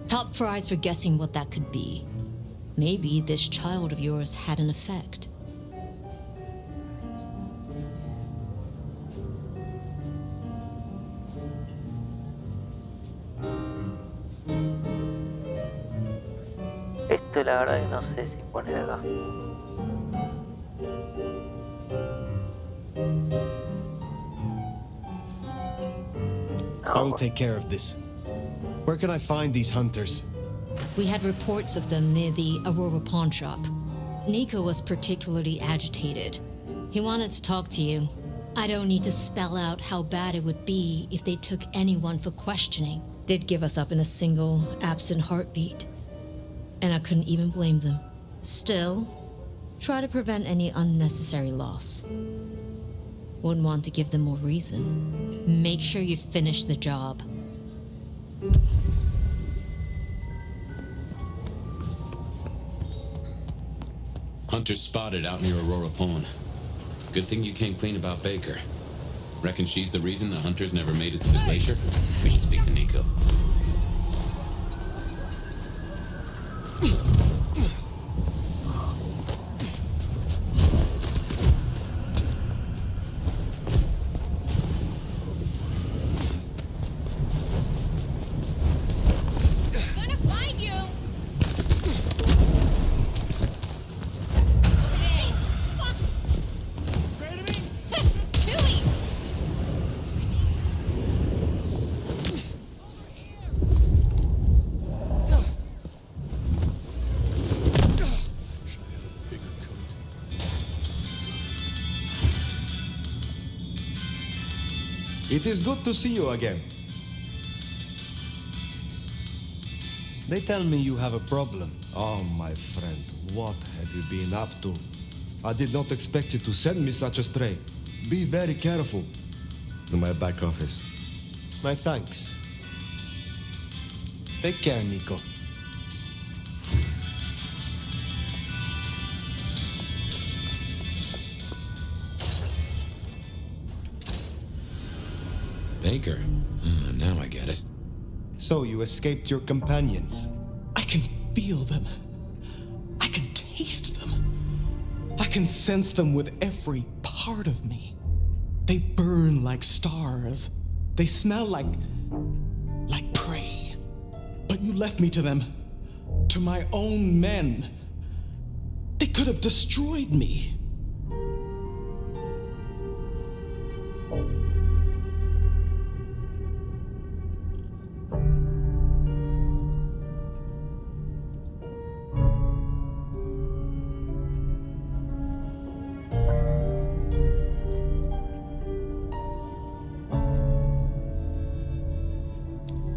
Top prize for guessing what that could be. Maybe this child of yours had an effect. Esto la verdad que no sé si pone de acá. I will take care of this. Where can I find these hunters? We had reports of them near the Aurora pawn shop. Nico was particularly agitated. He wanted to talk to you. I don't need to spell out how bad it would be if they took anyone for questioning. They'd give us up in a single, absent heartbeat. And I couldn't even blame them. Still, try to prevent any unnecessary loss. Wouldn't want to give them more reason. Make sure you finish the job. Hunter spotted out near Aurora Pawn. Good thing you came clean about Baker. Reckon she's the reason the hunters never made it to the glacier? We should speak to Nico. It is good to see you again. They tell me you have a problem. Oh, my friend, what have you been up to? I did not expect you to send me such a stray. Be very careful. In my back office. My thanks. Take care, Nico. Baker? Now I get it. So you escaped your companions? I can feel them. I can taste them. I can sense them with every part of me. They burn like stars. They smell like prey. But you left me to them. To my own men. They could have destroyed me.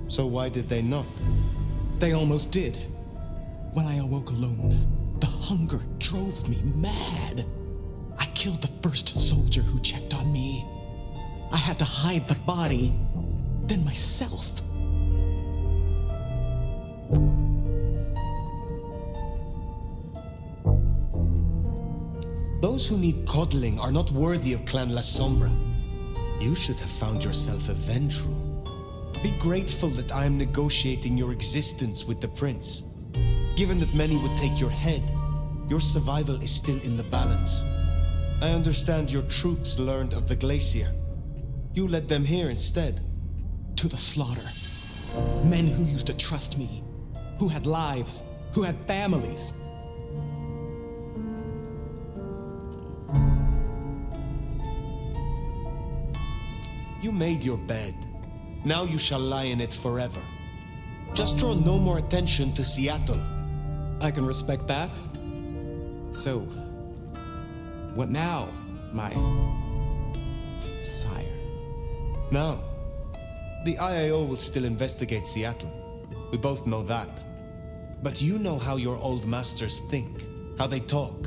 So why did they not? They almost did. When I awoke alone, the hunger drove me mad. I killed the first soldier who checked on me. I had to hide the body, then myself. Those who need coddling are not worthy of Clan Lasombra. You should have found yourself a Ventru. Be grateful that I am negotiating your existence with the prince. Given that many would take your head, your survival is still in the balance. I understand your troops learned of the glacier. You led them here instead. To the slaughter. Men who used to trust me, who had lives, who had families. You made your bed. Now you shall lie in it forever. Just draw no more attention to Seattle. I can respect that. So, what now, my sire? Now, the IAO will still investigate Seattle. We both know that. But you know how your old masters think, how they talk.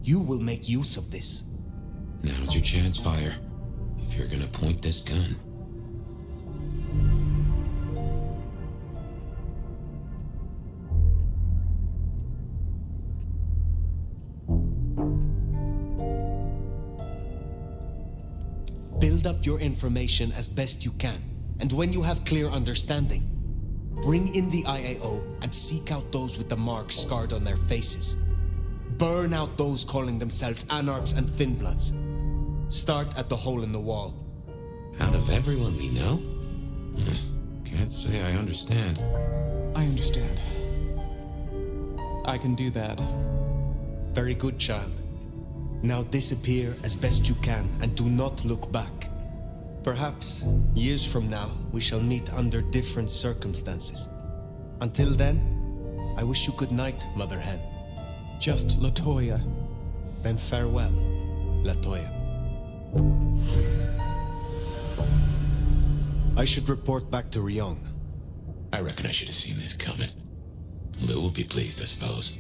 You will make use of this. Now's your chance, Fire. If you're gonna point this gun. Build up your information as best you can, and when you have clear understanding, bring in the IAO and seek out those with the marks scarred on their faces. Burn out those calling themselves Anarchs and Thinbloods. Start at the hole in the wall. Out of everyone we know? Can't say I understand. I understand. I can do that. Very good, child. Now disappear as best you can and do not look back. Perhaps, years from now, we shall meet under different circumstances. Until then, I wish you good night, Mother Hen. Just Latoya. Then farewell, Latoya. I should report back to Ryong. I reckon I should have seen this coming. Lou will be pleased, I suppose.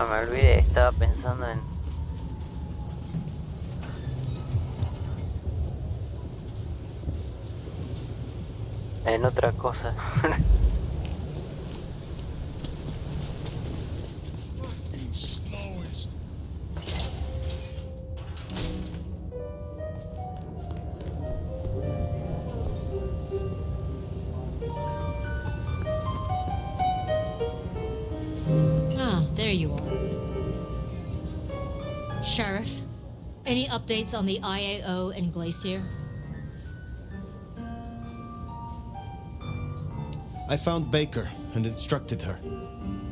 Me olvidé, estaba pensando en otra cosa. There you are. Sheriff, any updates on the IAO and Glacier? I found Baker and instructed her.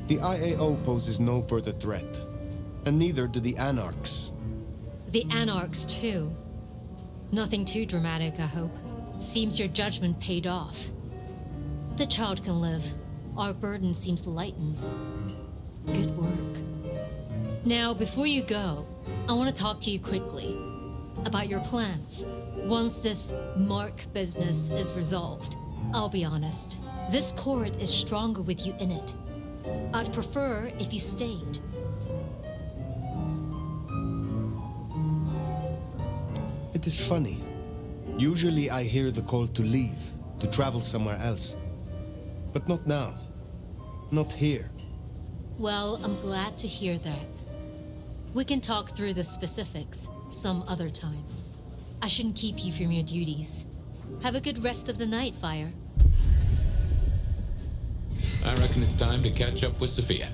The IAO poses no further threat, and neither do the Anarchs. The Anarchs, too. Nothing too dramatic, I hope. Seems your judgment paid off. The child can live. Our burden seems lightened. Good work. Now, before you go, I want to talk to you quickly about your plans. Once this mark business is resolved, I'll be honest, this court is stronger with you in it. I'd prefer if you stayed. It is funny. Usually I hear the call to leave, to travel somewhere else. But not now. Not here. Well, I'm glad to hear that. We can talk through the specifics some other time. I shouldn't keep you from your duties. Have a good rest of the night, Fire. I reckon it's time to catch up with Sophia.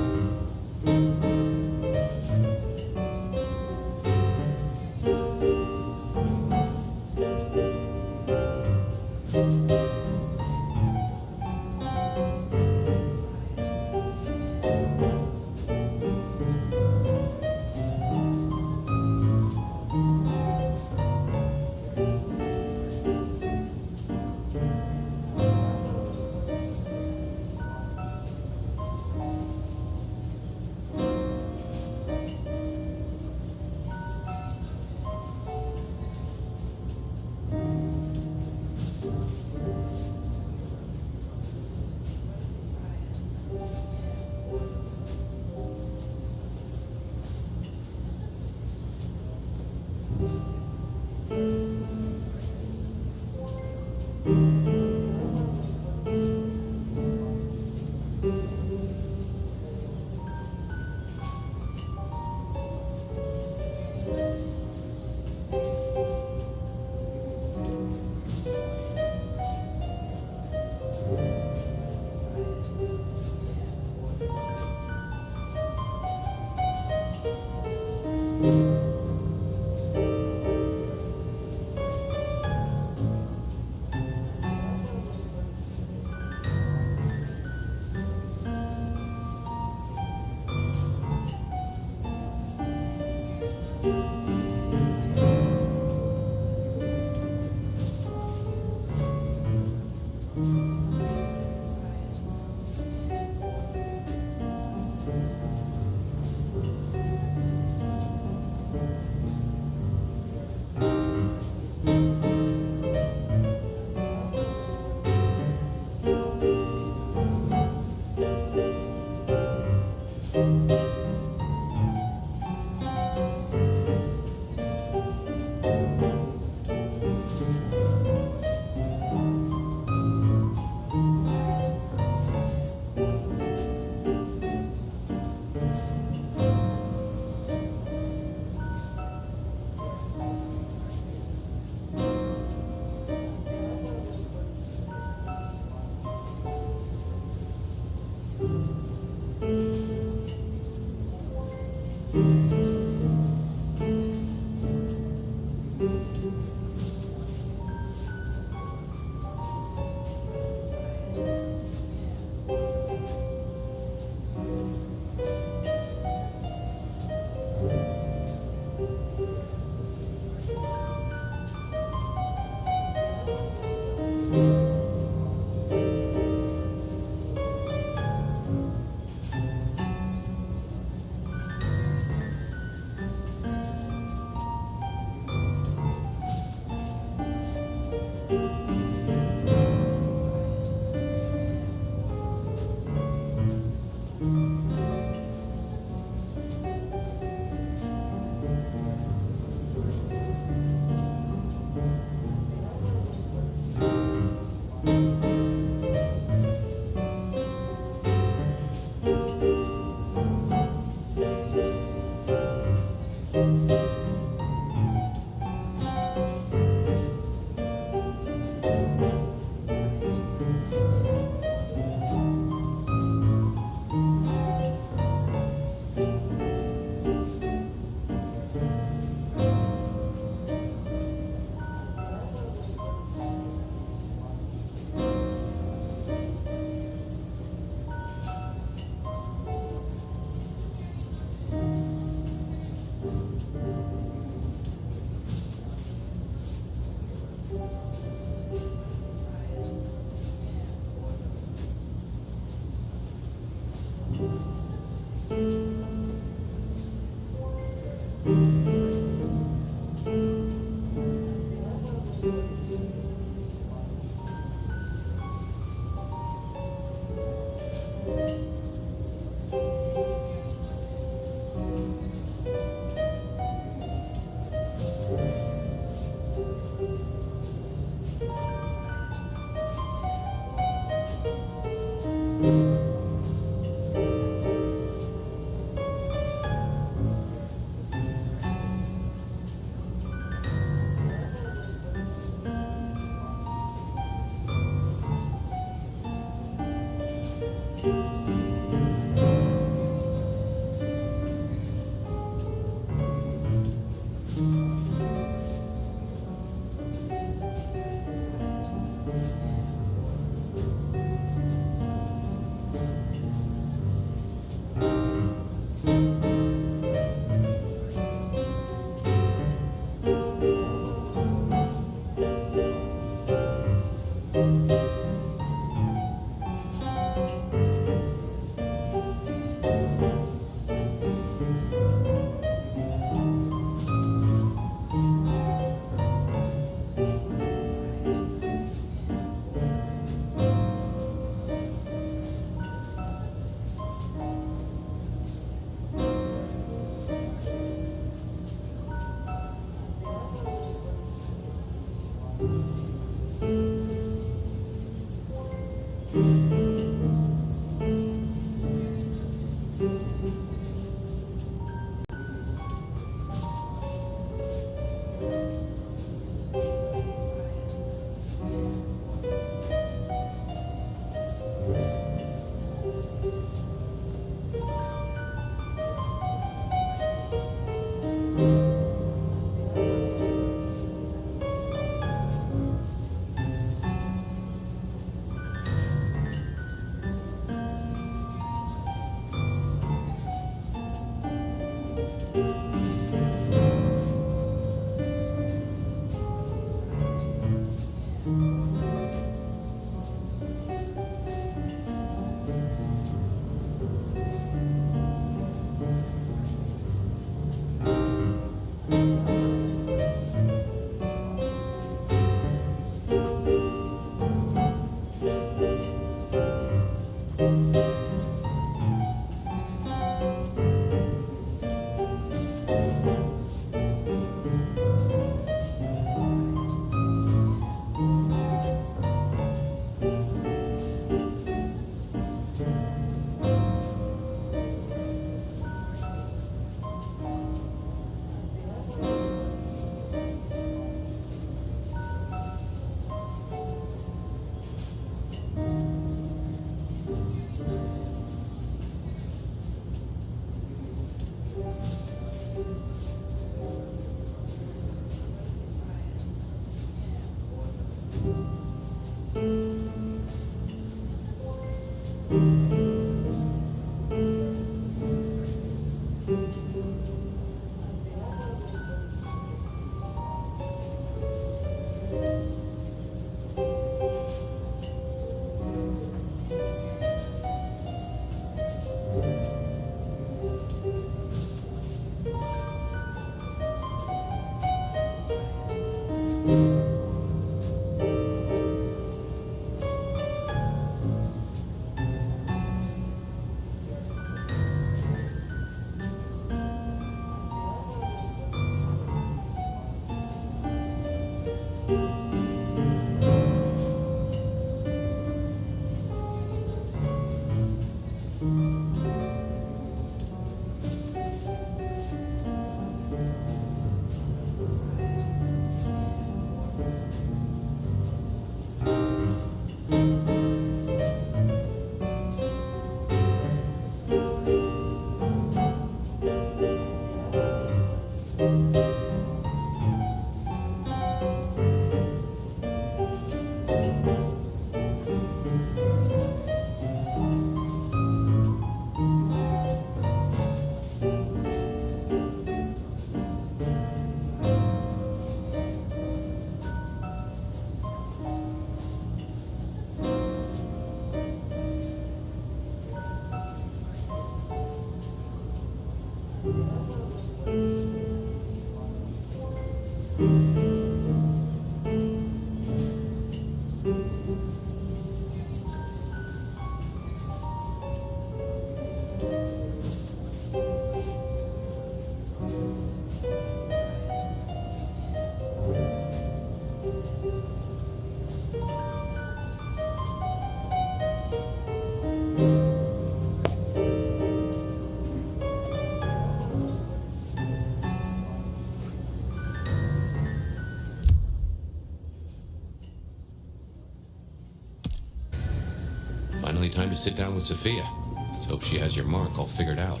Finally time to sit down with Sophia. Let's hope she has your mark all figured out.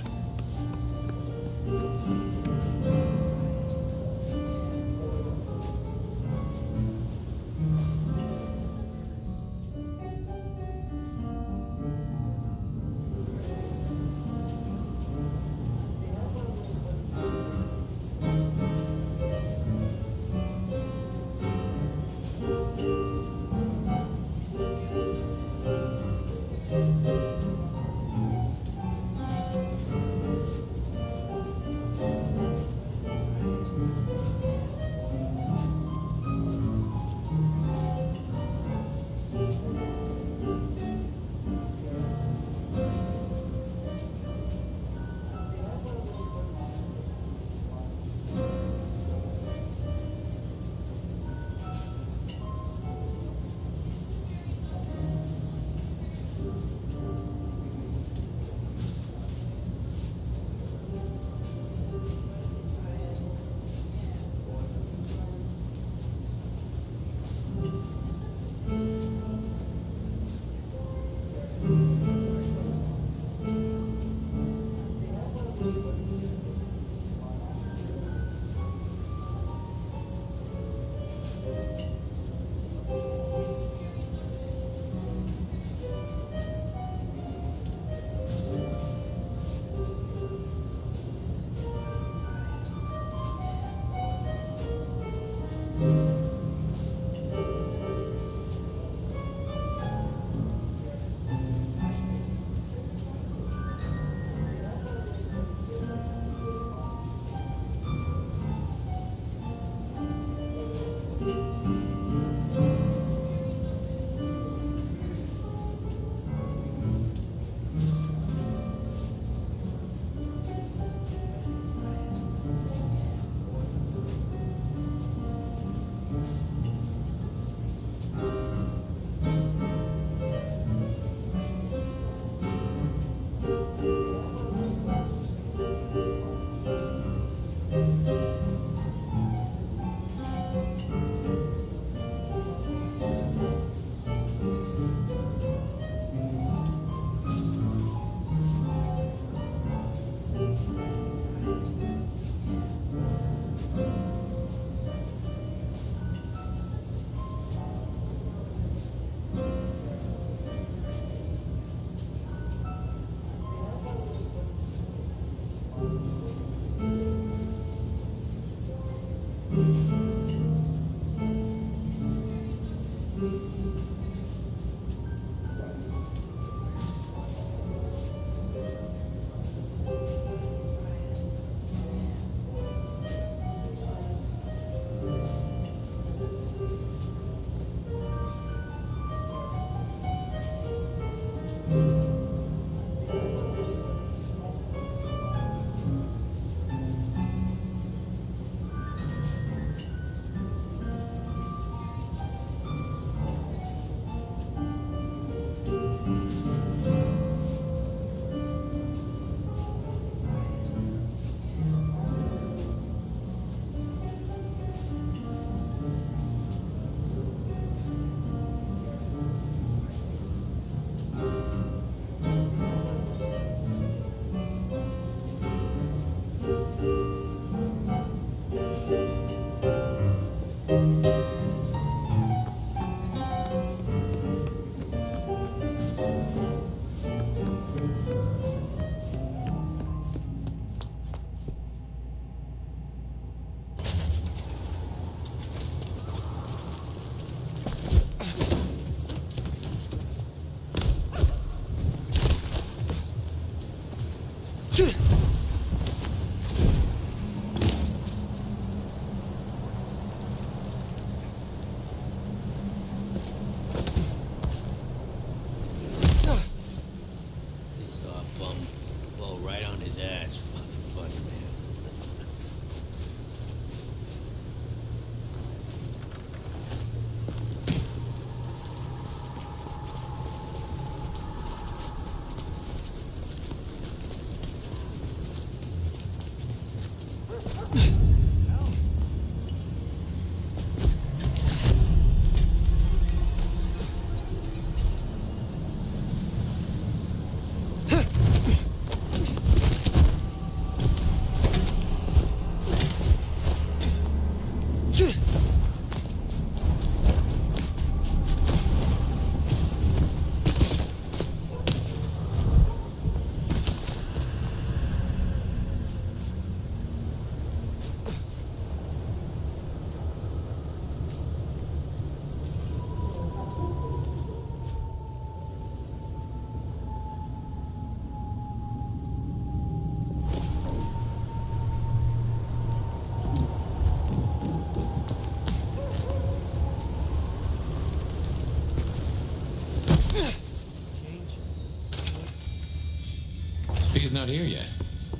out here yet.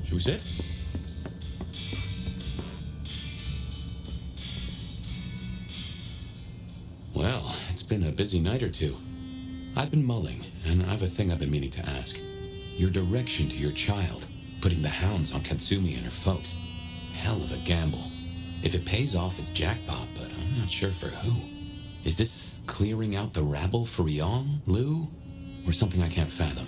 Should we sit? Well, it's been a busy night or two. I've been mulling, and I've a thing I've been meaning to ask. Your direction to your child, putting the hounds on Katsumi and her folks. Hell of a gamble. If it pays off, it's jackpot, but I'm not sure for who. Is this clearing out the rabble for Ryong, Lu, or something I can't fathom?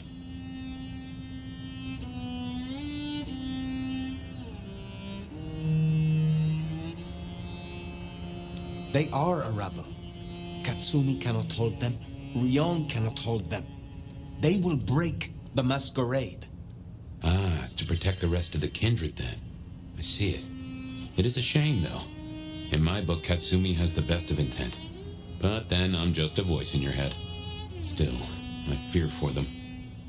They are a rebel. Katsumi cannot hold them. Ryong cannot hold them. They will break the Masquerade. Ah, it's to protect the rest of the kindred then. I see it. It is a shame, though. In my book, Katsumi has the best of intent. But then I'm just a voice in your head. Still, I fear for them.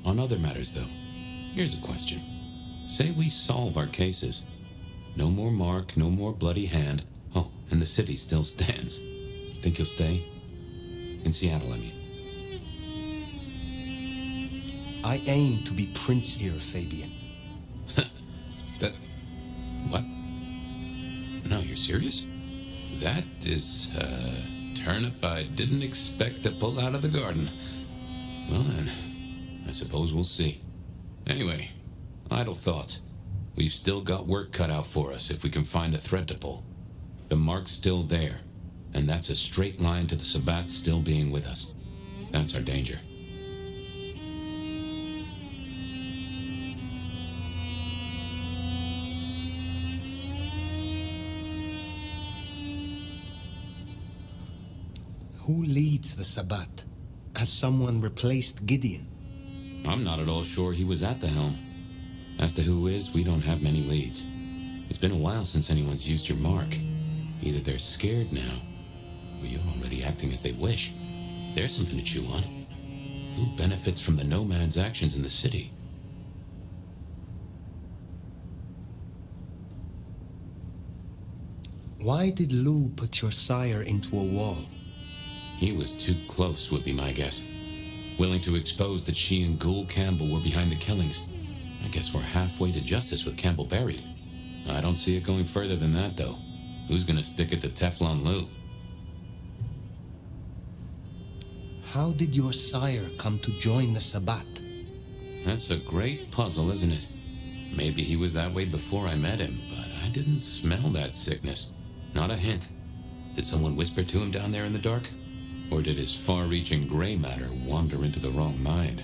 On other matters, though, here's a question. Say we solve our cases. No more mark, no more bloody hand. Oh, and the city still stands. Think you'll stay? In Seattle, I mean. I aim to be prince here, Fabian. What? No, you're serious? That is a turnip I didn't expect to pull out of the garden. Well then, I suppose we'll see. Anyway, idle thoughts. We've still got work cut out for us if we can find a thread to pull. The mark's still there, and that's a straight line to the Sabbats still being with us. That's our danger. Who leads the Sabbat? Has someone replaced Gideon? I'm not at all sure he was at the helm. As to who is, we don't have many leads. It's been a while since anyone's used your mark. Either they're scared now, or you're already acting as they wish. There's something to chew on. Who benefits from the nomad's actions in the city? Why did Lu put your sire into a wall? He was too close, would be my guess. Willing to expose that she and Ghoul Campbell were behind the killings. I guess we're halfway to justice with Campbell buried. I don't see it going further than that, though. Who's gonna stick it to Teflon Lu? How did your sire come to join the Sabbat? That's a great puzzle, isn't it? Maybe he was that way before I met him, but I didn't smell that sickness. Not a hint. Did someone whisper to him down there in the dark? Or did his far-reaching gray matter wander into the wrong mind?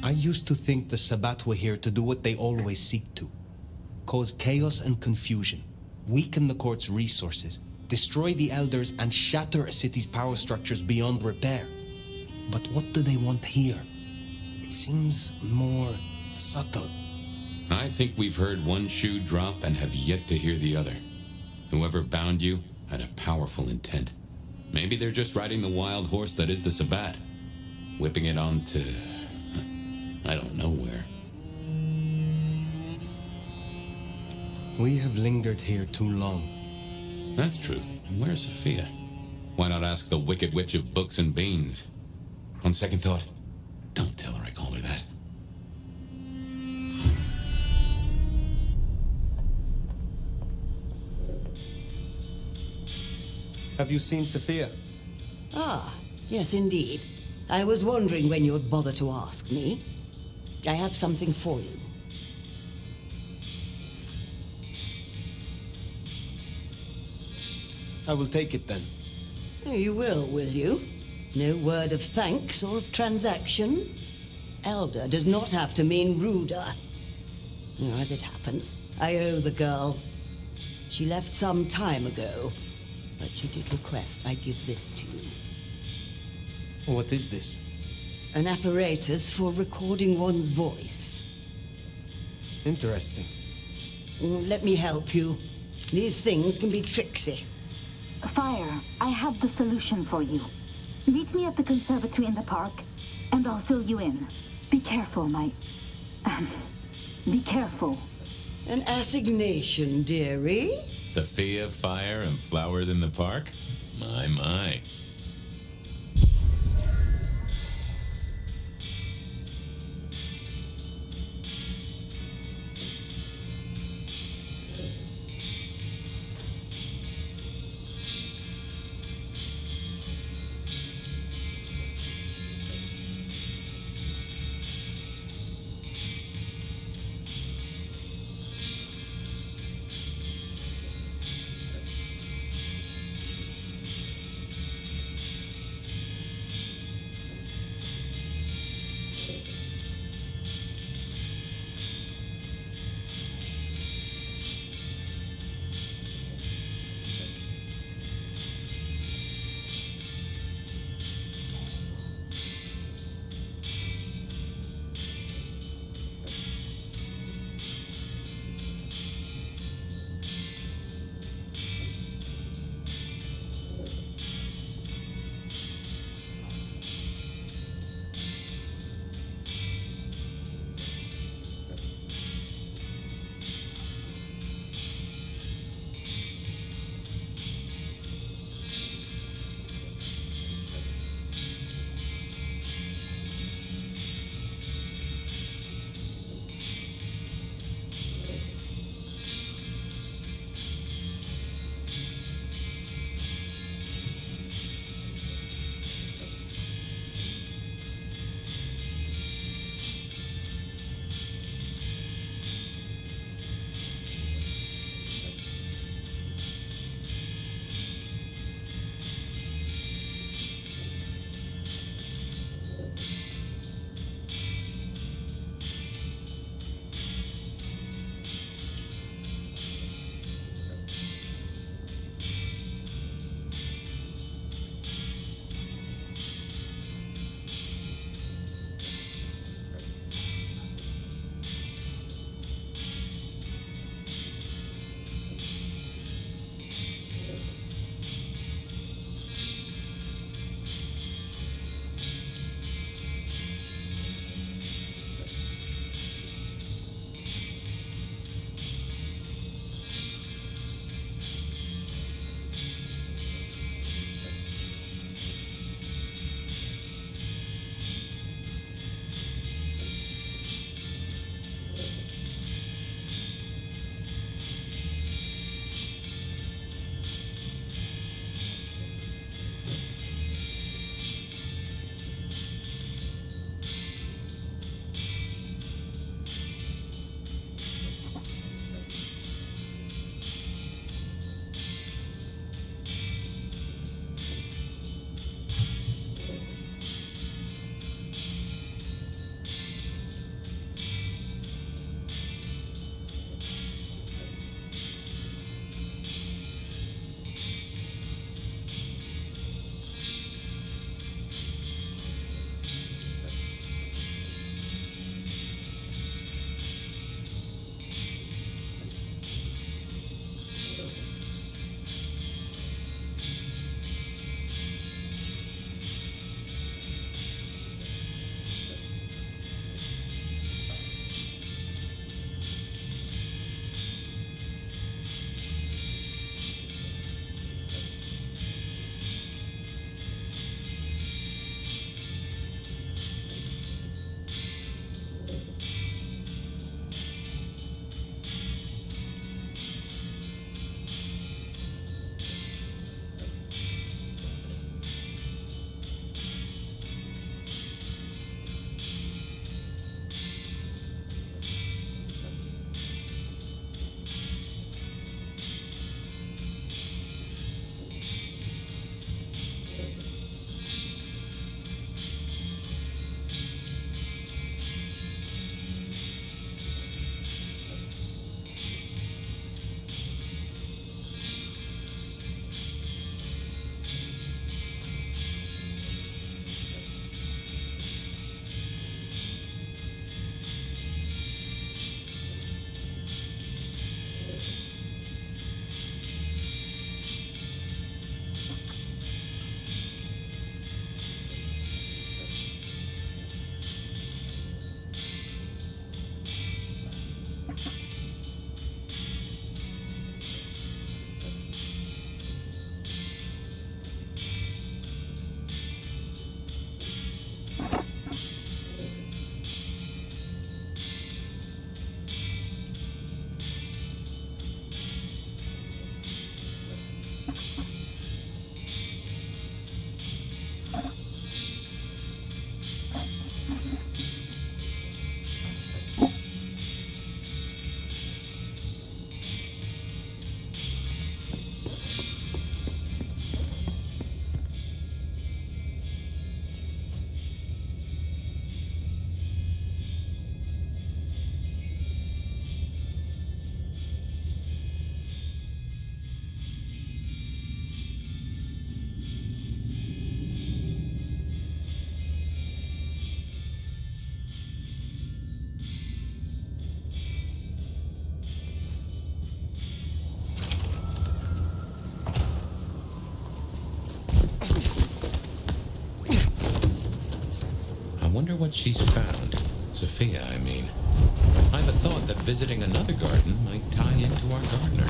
I used to think the Sabbat were here to do what they always seek to. Cause chaos and confusion, weaken the court's resources, destroy the elders, and shatter a city's power structures beyond repair. But what do they want here? It seems more subtle. I think we've heard one shoe drop and have yet to hear the other. Whoever bound you had a powerful intent. Maybe they're just riding the wild horse that is the Sabbat, whipping it on to... I don't know where. We have lingered here too long. That's truth. Where's Sophia? Why not ask the Wicked Witch of Books and Beans? On second thought, don't tell her I called her that. Have you seen Sophia? Ah, yes indeed. I was wondering when you'd bother to ask me. I have something for you. I will take it then. You will you? No word of thanks or of transaction? Elder does not have to mean ruder. As it happens, I owe the girl. She left some time ago, but she did request I give this to you. What is this? An apparatus for recording one's voice. Interesting. Let me help you. These things can be tricksy. Fire, I have the solution for you. Meet me at the conservatory in the park, and I'll fill you in. Be careful, be careful. An assignation, dearie? Sophia, fire, and flowers in the park? My. wonder what she's found. Sophia, I mean. I've a thought that visiting another garden might tie into our gardener.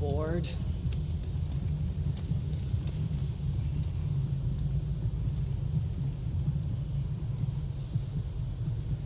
Bored.